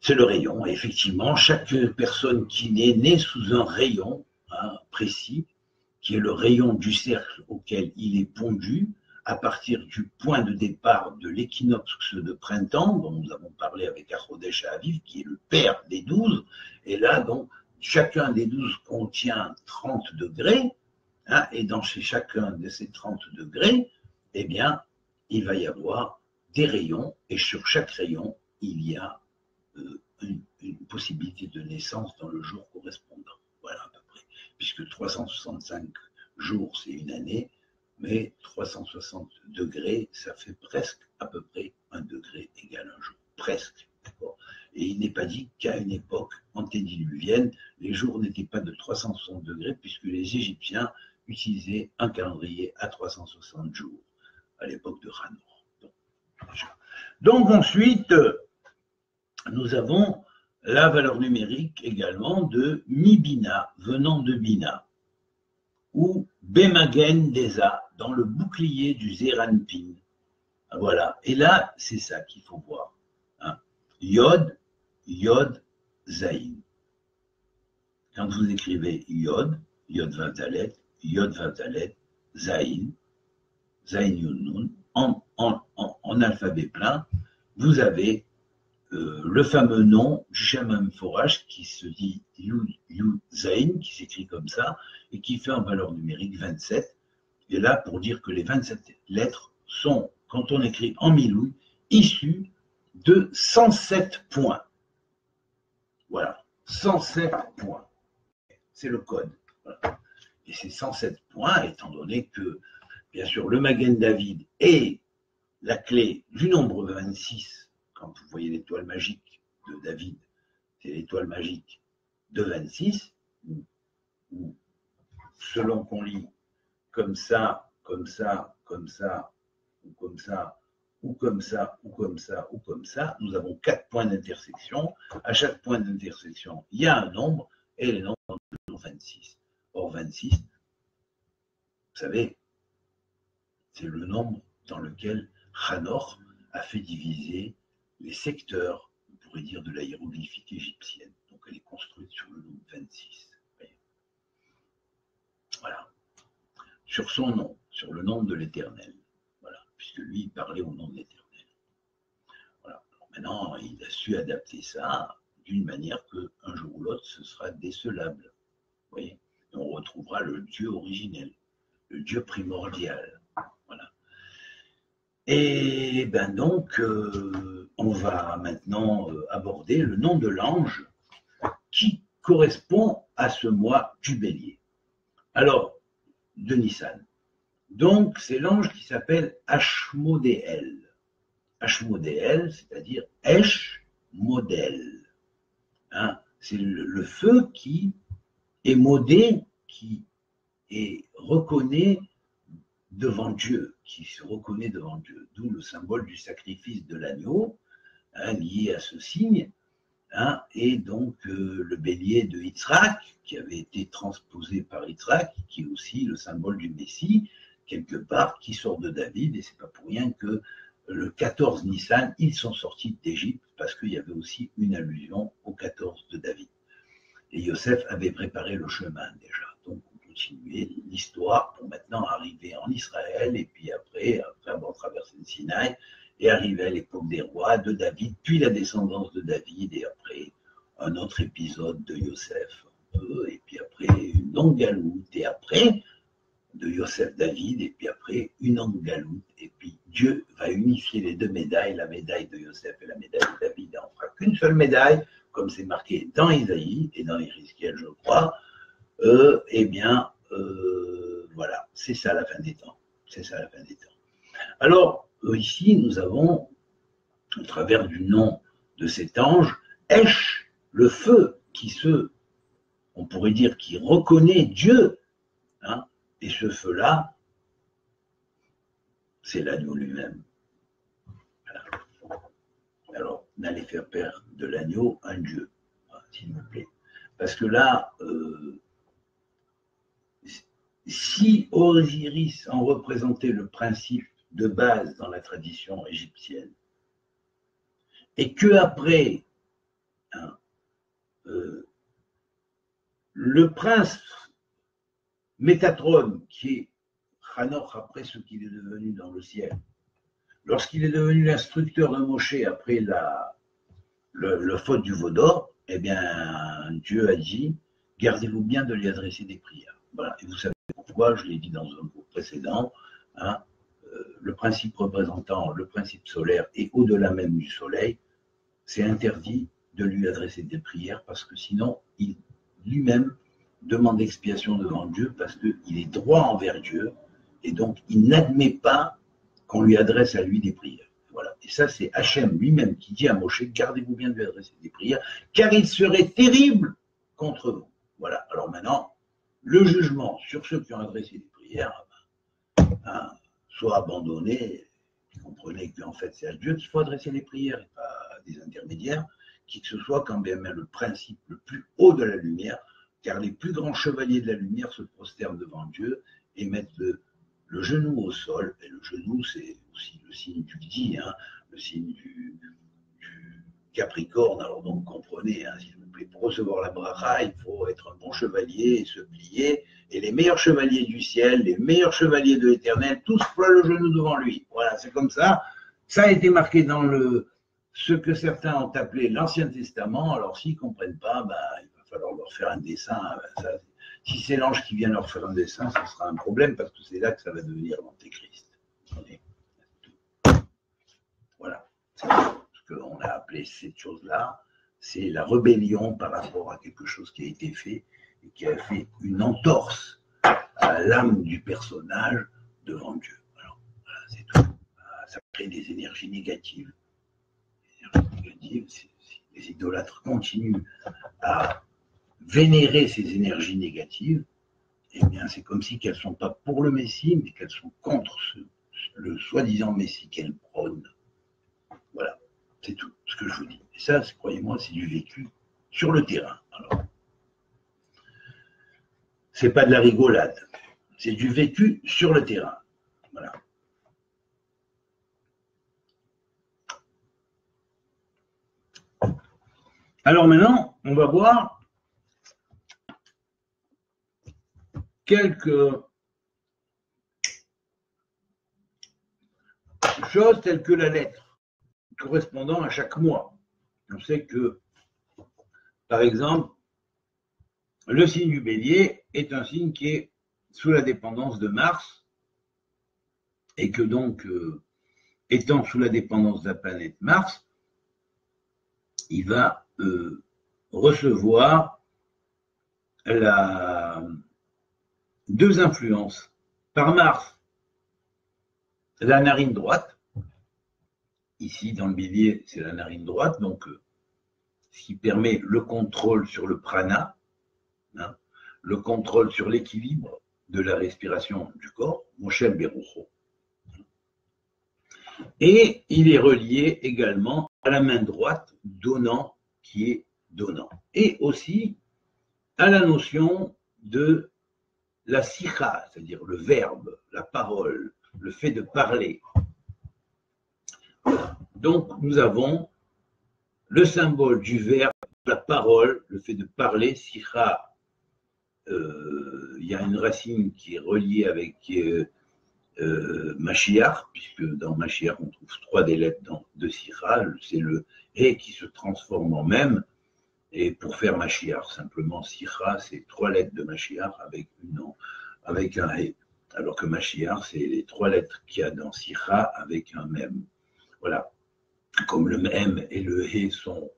S1: C'est le rayon. Et effectivement, chaque personne qui naît sous un rayon hein, précis, qui est le rayon du cercle auquel il est pondu, à partir du point de départ de l'équinoxe de printemps, dont nous avons parlé avec Achodesh Aviv, qui est le père des 12, et là, donc, chacun des 12 contient 30 degrés, hein, et dans chacun de ces 30 degrés, eh bien, il va y avoir des rayons, et sur chaque rayon, il y a une possibilité de naissance dans le jour correspondant. Voilà à peu près. Puisque 365 jours, c'est une année, mais 360 degrés, ça fait presque à peu près 1 degré égale un jour. Presque. Et il n'est pas dit qu'à une époque antédiluvienne, les jours n'étaient pas de 360 degrés, puisque les Égyptiens utilisaient un calendrier à 360 jours, à l'époque de Hanor. Donc ensuite, nous avons la valeur numérique également de Mi-Bina, venant de Bina, ou Bemagen Deza, dans le bouclier du Zeranpin. Voilà. Et là, c'est ça qu'il faut voir. Hein. Yod, Yod, Zayin. Quand vous écrivez Yod, Yod Vavdalet, Yod Vavdalet, Zayin, Zayin Yun Nun, en alphabet plein, vous avez le fameux nom du Shem Forage qui se dit Yu Zayin, qui s'écrit comme ça, et qui fait en valeur numérique 27. Et là, pour dire que les 27 lettres sont, quand on écrit en milouï, issues de 107 points. Voilà, 107 points. C'est le code. Voilà. Et ces 107 points, étant donné que, bien sûr, le Magen David est la clé du nombre 26, quand vous voyez l'étoile magique de David, c'est l'étoile magique de 26, ou selon qu'on lit comme ça, comme ça, comme ça, ou comme ça, ou comme ça, ou comme ça, ou comme ça, nous avons 4 points d'intersection. À chaque point d'intersection, il y a un nombre, et le nombre est 26. Or, 26, vous savez, c'est le nombre dans lequel Hanor a fait diviser les secteurs, on pourrait dire, de la hiéroglyphique égyptienne. Donc, elle est construite sur le nombre 26. Voilà. Sur son nom, sur le nom de l'Éternel. Voilà. Puisque lui, il parlait au nom de l'Éternel. Voilà. Alors maintenant, il a su adapter ça d'une manière qu'un jour ou l'autre, ce sera décelable. Vous voyez ? Et on retrouvera le Dieu originel, le Dieu primordial. Voilà. Et ben donc, on va maintenant aborder le nom de l'ange qui correspond à ce mois du Bélier. Alors, de Nissan. Donc, c'est l'ange qui s'appelle Ashmodéel. Ashmodéel, c'est-à-dire Esh Modèle. Hein, c'est le feu qui est modé, qui est reconnaît devant Dieu, qui se reconnaît devant Dieu. D'où le symbole du sacrifice de l'agneau, hein, lié à ce signe. Hein, et donc le bélier de Yitzhak, qui avait été transposé par Yitzhak, qui est aussi le symbole du Messie, quelque part, qui sort de David, et c'est pas pour rien que le 14 Nissan, ils sont sortis d'Égypte, parce qu'il y avait aussi une allusion au 14 de David. Et Yosef avait préparé le chemin déjà. Donc on continuait l'histoire pour maintenant arriver en Israël, et puis après avoir traversé le Sinaï, et arriver à l'époque des rois, de David, puis la descendance de David, et après un autre épisode de Yosef, et puis après une longue galoute, et après de Yosef David, et puis après une longue galoute, et puis Dieu va unifier les deux médailles, la médaille de Yosef et la médaille de David, et on fera qu'une seule médaille, comme c'est marqué dans Isaïe et dans Ézéchiel, je crois. Eh bien, voilà, c'est ça la fin des temps. C'est ça la fin des temps. Alors, ici, nous avons, au travers du nom de cet ange, Esh, le feu qui on pourrait dire, qui reconnaît Dieu. Hein, et ce feu-là, c'est l'agneau lui-même. Voilà. Alors, n'allez faire perdre de l'agneau un Dieu, s'il vous plaît. Parce que là, si Osiris en représentait le principe de base dans la tradition égyptienne, et que après, hein, le prince Métatron, qui est Hanor après ce qu'il est devenu dans le ciel, lorsqu'il est devenu l'instructeur de Moshe après le faute du veau d'or, eh bien, Dieu a dit, gardez-vous bien de lui adresser des prières. Voilà. Et vous savez pourquoi, je l'ai dit dans un cours précédent, hein, le principe représentant le principe solaire et au-delà même du soleil, c'est interdit de lui adresser des prières parce que sinon, il lui-même demande expiation devant Dieu parce qu'il est droit envers Dieu et donc il n'admet pas qu'on lui adresse à lui des prières. Voilà. Et ça, c'est Hachem lui-même qui dit à Moshe, gardez-vous bien de lui adresser des prières, car il serait terrible contre vous. Voilà. Alors maintenant, le jugement sur ceux qui ont adressé des prières, hein, soit abandonné, comprenez qu'en fait c'est à Dieu qu'il faut adresser les prières et pas à des intermédiaires, qui que ce soit, quand bien même le principe le plus haut de la lumière, car les plus grands chevaliers de la lumière se prosternent devant Dieu et mettent le genou au sol, et le genou c'est aussi le signe du Di, hein, le signe du Capricorne. Alors donc comprenez, hein, s'il vous plaît, pour recevoir la bracha, il faut être un bon chevalier et se plier, et les meilleurs chevaliers du ciel, les meilleurs chevaliers de l'Éternel, tous ploient le genou devant lui. Voilà, c'est comme ça. Ça a été marqué dans ce que certains ont appelé l'Ancien Testament. Alors s'ils ne comprennent pas, il va falloir leur faire un dessin. Ça, si c'est l'ange qui vient leur faire un dessin, ce sera un problème parce que c'est là que ça va devenir l'antéchrist. Voilà. C'est ce qu'on a appelé cette chose-là. C'est la rébellion par rapport à quelque chose qui a été fait et qui a fait une entorse à l'âme du personnage devant Dieu. Alors, voilà, c'est tout. Ça crée des énergies négatives. Les idolâtres continuent à vénérer ces énergies négatives, eh bien, c'est comme si qu'elles ne sont pas pour le Messie, mais qu'elles sont contre le soi-disant Messie qu'elles prônent. Voilà, c'est tout ce que je vous dis. Et ça, croyez-moi, c'est du vécu sur le terrain. Alors, c'est pas de la rigolade, c'est du vécu sur le terrain. Voilà. Alors maintenant, on va voir quelques choses telles que la lettre correspondant à chaque mois. On sait que, par exemple, le signe du Bélier est un signe qui est sous la dépendance de Mars et que donc, étant sous la dépendance de la planète Mars, il va recevoir deux influences. Par Mars, la narine droite. Ici, dans le Bélier, c'est la narine droite, donc ce qui permet le contrôle sur le prana, hein, le contrôle sur l'équilibre de la respiration du corps, Moshe Berucho. Et il est relié également à la main droite, donnant, qui est donnant. Et aussi à la notion de la sikha, c'est-à-dire le verbe, la parole, le fait de parler. Donc, nous avons le symbole du verbe, la parole, le fait de parler, sikha. Il y a une racine qui est reliée avec Mashiach, puisque dans Mashiach, on trouve 3 des lettres de sikha. C'est le He qui se transforme en même. Et pour faire Mashiach, simplement, sikha, c'est 3 lettres de Mashiach avec un He. Alors que Mashiach, c'est les 3 lettres qu'il y a dans sikha avec un même. Voilà. Comme le même et le He sont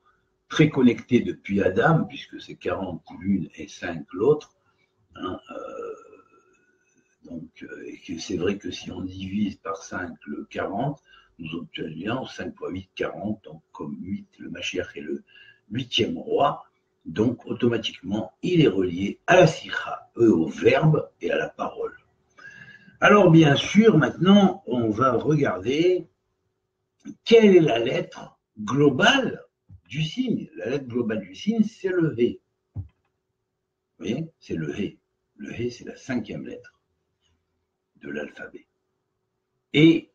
S1: très connectés depuis Adam, puisque c'est 40 l'une et 5 l'autre. Hein, donc, c'est vrai que si on divise par 5 le 40, nous obtenons 5 fois 8, 40, donc comme 8, le Mashiach est le 8e roi, donc automatiquement, il est relié à la sikha, au verbe et à la parole. Alors, bien sûr, maintenant, on va regarder quelle est la lettre globale du signe. La lettre globale du signe, c'est le He. Vous voyez, c'est le He. Le He, c'est la 5e lettre de l'alphabet. Et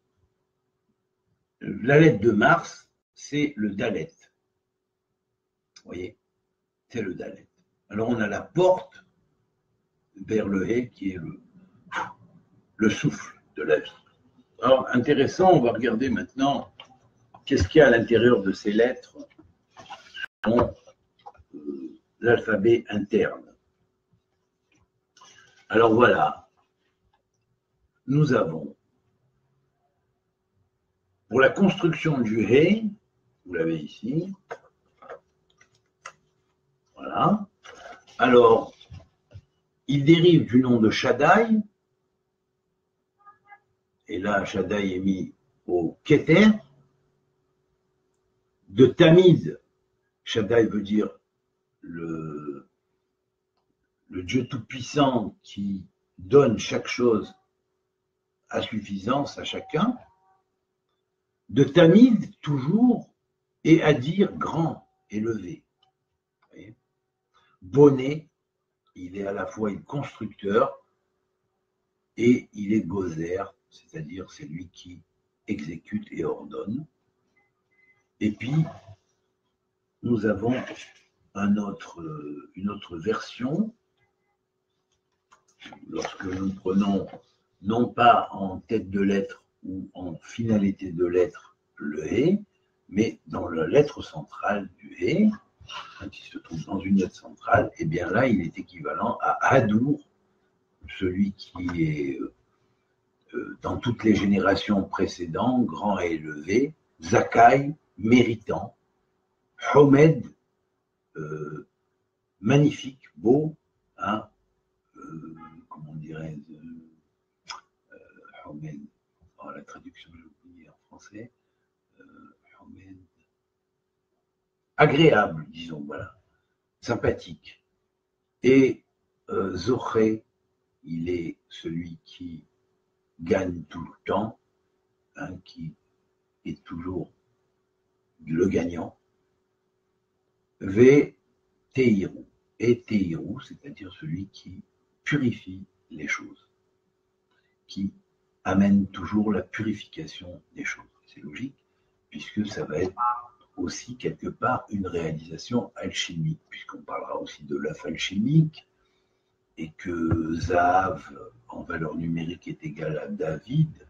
S1: la lettre de Mars, c'est le Dalet. Vous voyez, c'est le Dalet. Alors on a la porte vers le He qui est le souffle de la vie. Alors intéressant, on va regarder maintenant qu'est-ce qu'il y a à l'intérieur de ces lettres dans l'alphabet interne. Alors voilà, nous avons pour la construction du He, vous l'avez ici, voilà. Alors, il dérive du nom de Shaddai, et là, Shaddai est mis au Keter, de Tamid, Shaddai veut dire le Dieu Tout-Puissant qui donne chaque chose à suffisance à chacun, de Tamid toujours, et à dire grand, élevé. Bonnet, il est à la fois le constructeur et il est Gozer, c'est-à-dire c'est lui qui exécute et ordonne. Et puis, nous avons une autre version, lorsque nous prenons non pas en tête de lettre ou en finalité de lettre le He, mais dans la lettre centrale du He, quand il se trouve dans une lettre centrale, et bien là, il est équivalent à Hadour, celui qui est dans toutes les générations précédentes, grand et élevé, Zakai, méritant, Homed, magnifique, beau, hein, comment dirais-je, Homed, oh, la traduction j'ai oublié en français, Homed, agréable, disons, voilà, sympathique. Et Zoché, il est celui qui gagne tout le temps, hein, qui est toujours le gagnant. V, Tehiru. Et Tehiru, c'est-à-dire celui qui purifie les choses, qui amène toujours la purification des choses. C'est logique, puisque ça va être aussi quelque part une réalisation alchimique, puisqu'on parlera aussi de l'œuf alchimique, et que Zahav en valeur numérique est égal à David.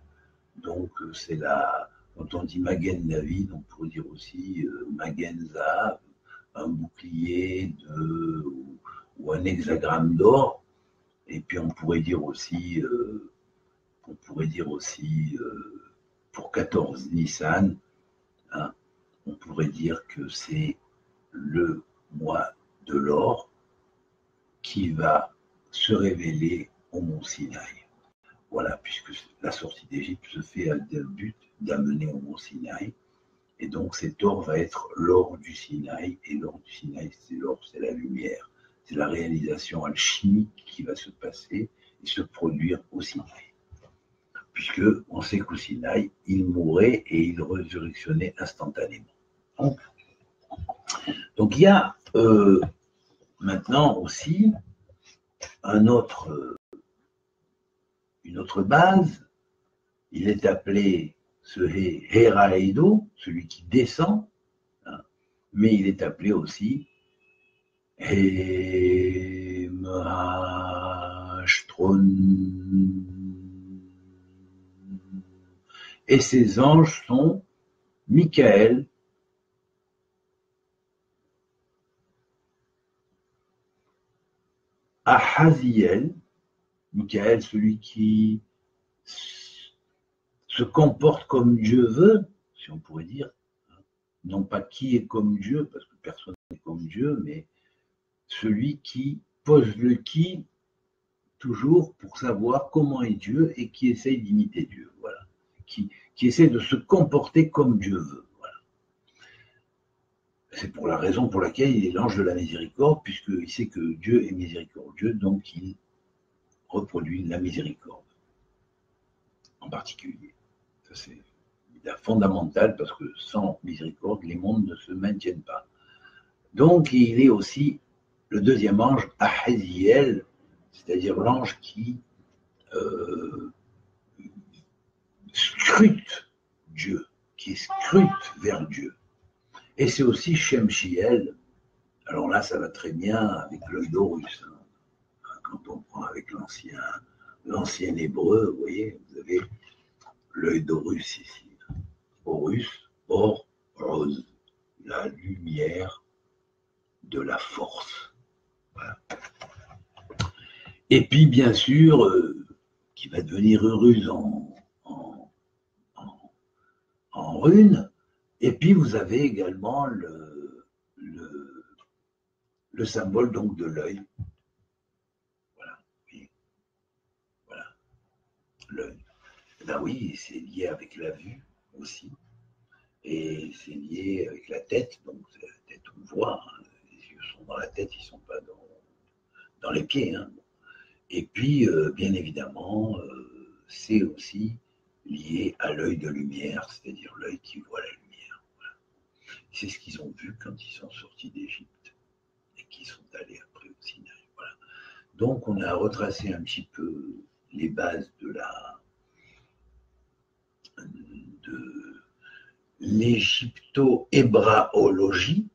S1: Donc c'est la, quand on dit Magen David, on pourrait dire aussi Magen Zahav, un bouclier ou un hexagramme d'or. Et puis on pourrait dire aussi pour 14 Nissan, hein, on pourrait dire que c'est le mois de l'or qui va se révéler au mont Sinaï. Voilà, puisque la sortie d'Égypte se fait à le but d'amener au mont Sinaï. Et donc cet or va être l'or du Sinaï. Et l'or du Sinaï, c'est l'or, c'est la lumière. C'est la réalisation alchimique qui va se passer et se produire au Sinaï. Puisque on sait qu'au Sinaï, il mourait et il résurrectionnait instantanément. Donc il y a maintenant aussi une autre base. Il est appelé ce Heraedo, celui qui descend, hein, mais il est appelé aussi Hemashtron. Et ces anges sont Michael, Ahaziel, Michael, celui qui se comporte comme Dieu veut, si on pourrait dire, non pas qui est comme Dieu, parce que personne n'est comme Dieu, mais celui qui pose le qui toujours pour savoir comment est Dieu et qui essaye d'imiter Dieu, voilà, qui essaie de se comporter comme Dieu veut. Voilà. C'est pour la raison pour laquelle il est l'ange de la miséricorde, puisqu'il sait que Dieu est miséricordieux, donc il reproduit la miséricorde en particulier. Ça, c'est fondamental parce que sans miséricorde, les mondes ne se maintiennent pas. Donc, il est aussi le deuxième ange, Ahaziel, c'est-à-dire l'ange qui scrute Dieu, qui scrute vers Dieu. Et c'est aussi Shemshiel. Alors là, ça va très bien avec l'œil d'Horus. Hein. Quand on prend avec l'ancien hébreu, vous voyez, vous avez l'œil d'Horus ici. Horus, or, rose, la lumière de la force. Voilà. Et puis, bien sûr, qui va devenir Horus en rune. Et puis, vous avez également le symbole donc de l'œil. Voilà. Oui. Voilà. L'œil. Ben oui, c'est lié avec la vue aussi. Et c'est lié avec la tête. Donc, la tête, on voit. Hein. Les yeux sont dans la tête, ils ne sont pas dans les pieds. Hein. Et puis, bien évidemment, c'est aussi lié à l'œil de lumière, c'est-à-dire l'œil qui voit la lumière. Voilà. C'est ce qu'ils ont vu quand ils sont sortis d'Égypte et qu'ils sont allés après au Sinaï. Voilà. Donc, on a retracé un petit peu les bases de l'égypto-hébraologie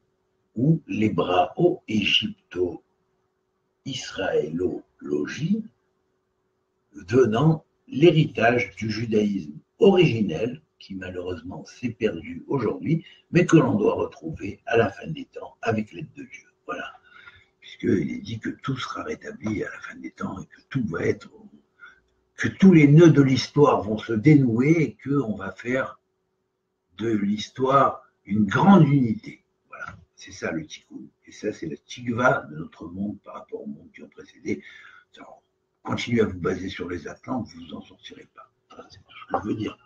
S1: ou l'hébrao-égypto-israélologie, venant l'héritage du judaïsme originel, qui malheureusement s'est perdu aujourd'hui, mais que l'on doit retrouver à la fin des temps avec l'aide de Dieu. Voilà. Puisqu'il est dit que tout sera rétabli à la fin des temps et que tout va être, que tous les nœuds de l'histoire vont se dénouer et qu'on va faire de l'histoire une grande unité. Voilà, c'est ça le tikkun. Et ça, c'est la tikva de notre monde par rapport au monde qui ont précédé. Alors, continuez à vous baser sur les Atlantes, vous n'en sortirez pas. Voilà, c'est tout ce que je veux dire.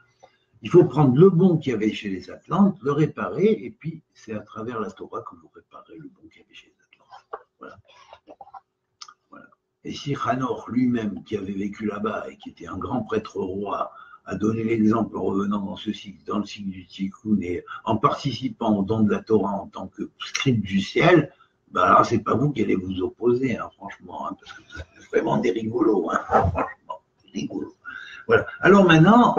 S1: Il faut prendre le bon qu'il y avait chez les Atlantes, le réparer, et puis c'est à travers la Torah que vous réparez le bon qu'il y avait chez les Atlantes. Voilà. Et si Hanoch lui-même, qui avait vécu là-bas et qui était un grand prêtre roi, a donné l'exemple en revenant dans ce cycle, dans le cycle du Tikkun et en participant au don de la Torah en tant que scribe du ciel, ben alors c'est pas vous qui allez vous opposer, hein, franchement, hein, parce que vous êtes vraiment des rigolos, hein, franchement, des rigolos. Voilà. Alors maintenant,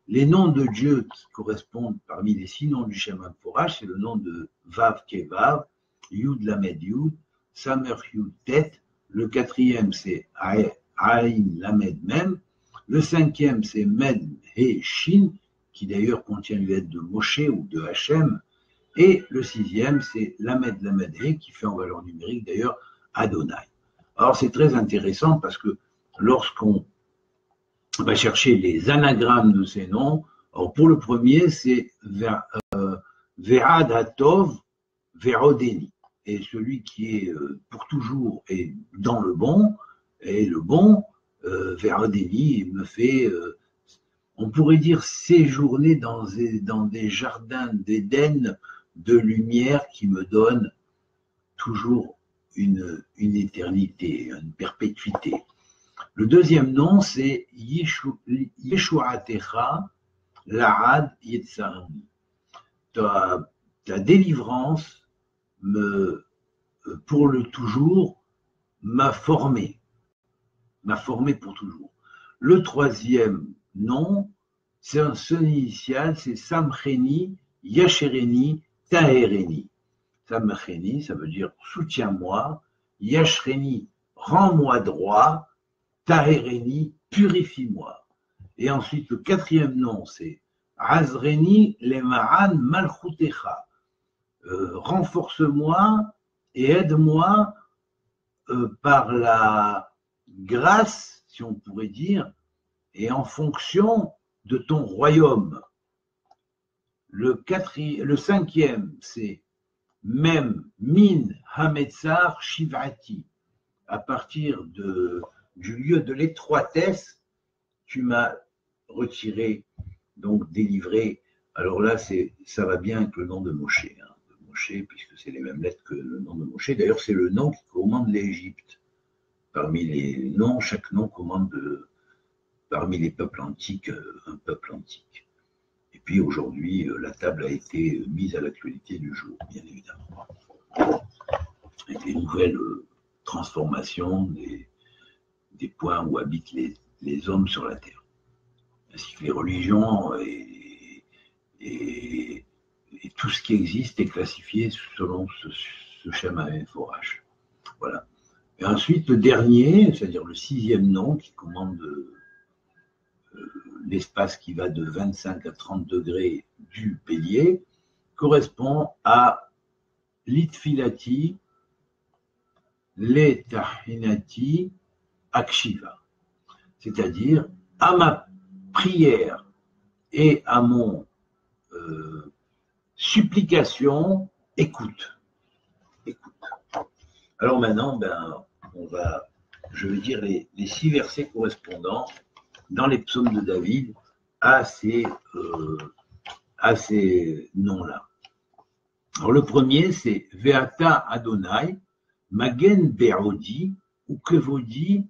S1: les noms de Dieu qui correspondent parmi les 6 noms du Shem HaMeforach, c'est le nom de Vav Kevav, Yud Lamed Yud, Samer Yud Tet. Le 4e, c'est Aïn Lamed Mem. Le 5e, c'est Med He Shin, qui d'ailleurs contient les lettres de Moshe ou de Hachem. Et le 6e, c'est Lamed Lamed He, qui fait en valeur numérique d'ailleurs Adonai. Alors c'est très intéressant parce que lorsqu'on va chercher les anagrammes de ces noms, alors pour le premier, c'est Ve'ad Hatov Ve'odeni. Et celui qui est pour toujours est dans le bon, et le bon, Ve'odeni, me fait, on pourrait dire, séjourner dans des jardins d'Éden de lumière qui me donnent toujours une éternité, une perpétuité. Le deuxième nom, c'est Yeshuatecha Lahad Yetzarni. Ta délivrance pour le toujours, m'a formé pour toujours. Le troisième nom, c'est un son initial, c'est Samcheni, Yashereni, Tahereni. Samcheni, ça veut dire soutiens-moi, Yashereni, rends-moi droit, Tahereni, purifie-moi. Et ensuite, le quatrième nom, c'est Azreni, Lemaran, Malchutecha. Renforce-moi et aide-moi par la grâce, si on pourrait dire, et en fonction de ton royaume. Le 5e, c'est Mem Min Hametzar Shivati. À partir du lieu de l'étroitesse, tu m'as retiré, donc délivré. Alors là, ça va bien avec le nom de Moshe. Hein. Moshe, puisque c'est les mêmes lettres que le nom de Moshe. D'ailleurs, c'est le nom qui commande l'Égypte. Parmi les noms, chaque nom commande parmi les peuples antiques, un peuple antique. Et puis aujourd'hui, la table a été mise à l'actualité du jour, bien évidemment. Avec les nouvelles transformations des points où habitent les hommes sur la terre. Ainsi que les religions et tout ce qui existe est classifié selon ce schéma HaMeforach. Voilà. Et ensuite, le dernier, c'est-à-dire le 6e nom qui commande l'espace qui va de 25 à 30 degrés du bélier, correspond à l'Itfilati, l'Etahinati, Akshiva. C'est-à-dire à ma prière et à mon supplication, écoute. Alors maintenant, je vais dire les 6 versets correspondants dans les psaumes de David à ces noms-là. Alors le premier, c'est Ve'ata Adonai, Magen Be'odi, ou Kevodi,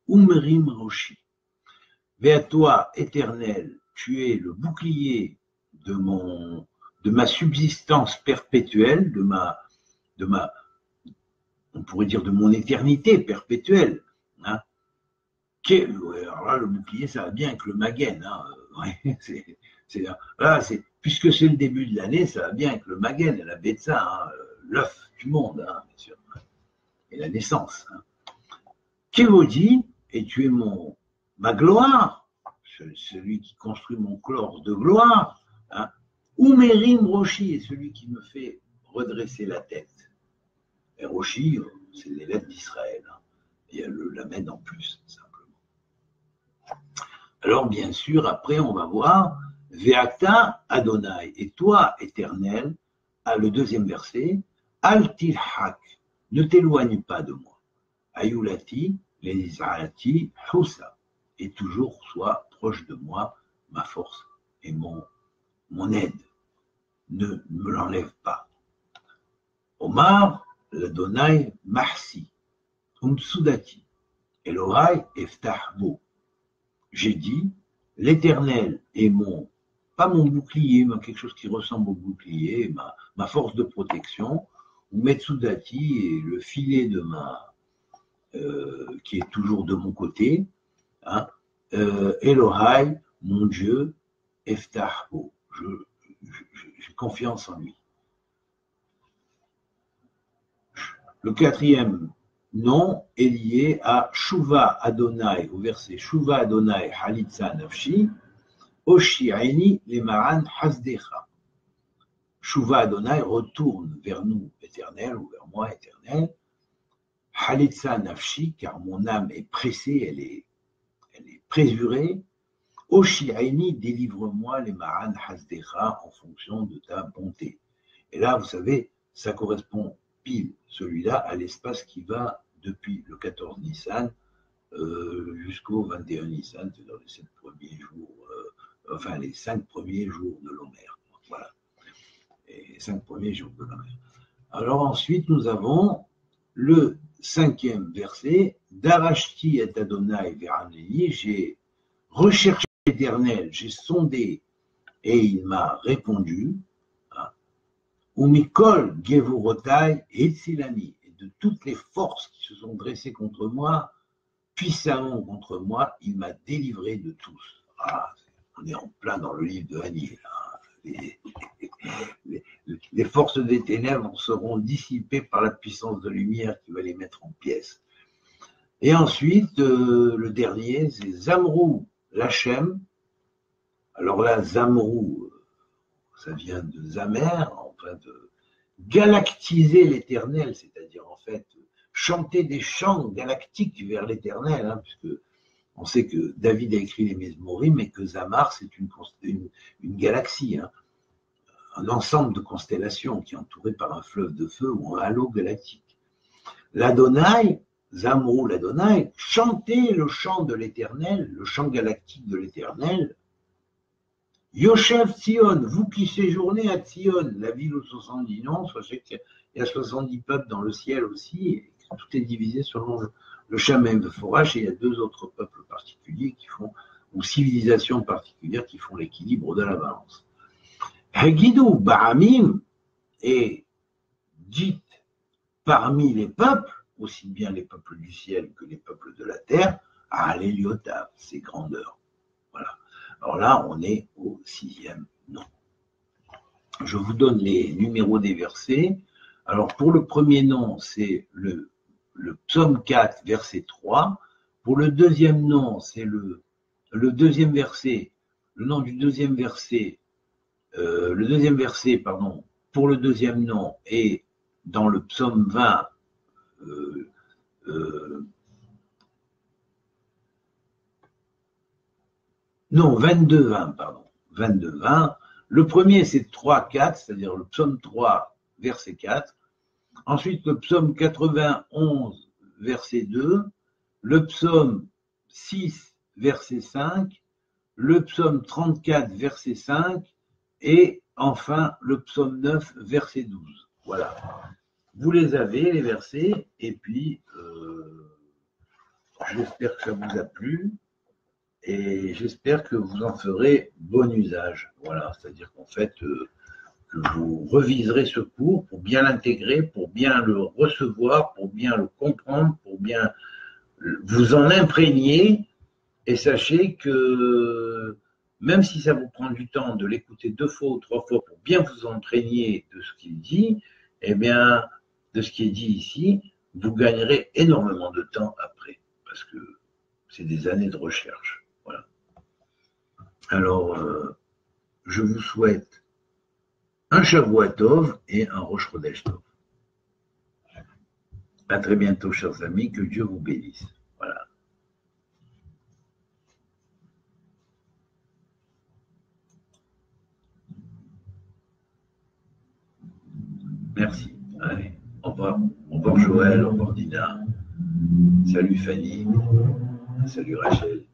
S1: Umrim Roshi. Vers toi, Éternel, tu es le bouclier de ma subsistance perpétuelle, on pourrait dire de mon éternité perpétuelle. Hein. Alors là, le bouclier, ça va bien avec le Magen. Hein. Puisque c'est le début de l'année, ça va bien avec le Magen, la Betsa, hein, l'œuf du monde, hein, bien sûr, et la naissance. Hein. Kévodi, et tu es ma gloire, celui qui construit mon corps de gloire, hein. Umerim Roshi est celui qui me fait redresser la tête. Et Roshi, c'est les lettres d'Israël. Hein. Il y a le Lamed en plus, simplement. Alors, bien sûr, après, on va voir Ve'ata Adonai, et toi, Éternel, le 2e verset, Al tilhak, ne t'éloigne pas de moi. Ayulati, les Israélati, Houssa, et toujours sois proche de moi, ma force et mon aide. Ne me l'enlève pas. Omar, l'Adonai, Mahsi. Umtsudati, Elohai eftah bo. J'ai dit, l'Éternel est pas mon bouclier, mais quelque chose qui ressemble au bouclier, ma force de protection, ou Metsudati est le filet de qui est toujours de mon côté, hein, Elohai, mon Dieu, eftah bo. J'ai confiance en lui. Le quatrième nom est lié à Shuva Adonai, au verset Shuva Adonai Halitza Nafshi, Oshi'aini Lemaran Hasdecha. Shuva Adonai retourne vers nous, éternel, ou vers moi, éternel. Halitza Nafshi, car mon âme est pressée, elle est présurée. Oshi'aini, délivre-moi Lemaran Hasdecha en fonction de ta bonté. Et là, vous savez, ça correspond pile, celui-là, à l'espace qui va depuis le 14 Nissan jusqu'au 21 Nissan, c'est dans les 7 premiers jours, enfin les 5 premiers jours de l'Omer. Voilà. Les 5 premiers jours de l'Omer. Alors ensuite, nous avons le 5e verset, Darashti et Adonai Veraneni, j'ai recherché l'Éternel, j'ai sondé et il m'a répondu. Umikol Gevorotai et Tsilani, et de toutes les forces qui se sont dressées contre moi, puissamment contre moi, il m'a délivré de tous. Ah, on est en plein dans le livre de Daniel. Les forces des ténèbres seront dissipées par la puissance de lumière qui va les mettre en pièces. Et ensuite, le dernier, c'est Zamrou Lachem. Alors là, Zamrou, ça vient de Zamer, enfin de galactiser l'éternel, c'est-à-dire en fait chanter des chants galactiques vers l'éternel, hein, puisque on sait que David a écrit les Mesmorim et que Zamar c'est une galaxie, hein, un ensemble de constellations qui est entouré par un fleuve de feu ou un halo galactique. L'Adonai, Zamrou l'Adonai, chanter le chant de l'éternel, le chant galactique de l'éternel. Yoshev Tzion, vous qui séjournez à Tzion, la ville aux 70 noms, sachez qu'il y a 70 peuples dans le ciel aussi, et tout est divisé selon le Shamem de Forage, et il y a 2 autres peuples particuliers qui font, ou civilisations particulières qui font l'équilibre de la balance. Hagidou Bahamim est dite parmi les peuples, aussi bien les peuples du ciel que les peuples de la terre, à l'Éliotav, ses grandeurs. Voilà. Alors là, on est au 6e nom. Je vous donne les numéros des versets. Alors pour le premier nom, c'est le psaume 4, verset 3. Pour le deuxième nom, c'est le deuxième verset, le nom du deuxième verset, pour le deuxième nom est dans le psaume 20, non, 22-20, pardon. 22-20. Le premier, c'est 3-4, c'est-à-dire le psaume 3, verset 4. Ensuite, le psaume 91, verset 2. Le psaume 6, verset 5. Le psaume 34, verset 5. Et enfin, le psaume 9, verset 12. Voilà. Vous les avez, les versets. Et puis, j'espère que ça vous a plu. Et j'espère que vous en ferez bon usage. Voilà, c'est-à-dire qu'en fait, que vous reviserez ce cours pour bien l'intégrer, pour bien le recevoir, pour bien le comprendre, pour bien vous en imprégner. Et sachez que même si ça vous prend du temps de l'écouter 2 fois ou 3 fois pour bien vous imprégner de ce qu'il dit, eh bien, de ce qui est dit ici, vous gagnerez énormément de temps après, parce que c'est des années de recherche. Voilà. Alors, je vous souhaite un Shavua Tov et un Rosh Chodesh Tov. À très bientôt, chers amis, que Dieu vous bénisse. Voilà. Merci. Allez, au revoir. Au revoir Joël, au revoir Dina. Salut Fanny. Salut Rachel.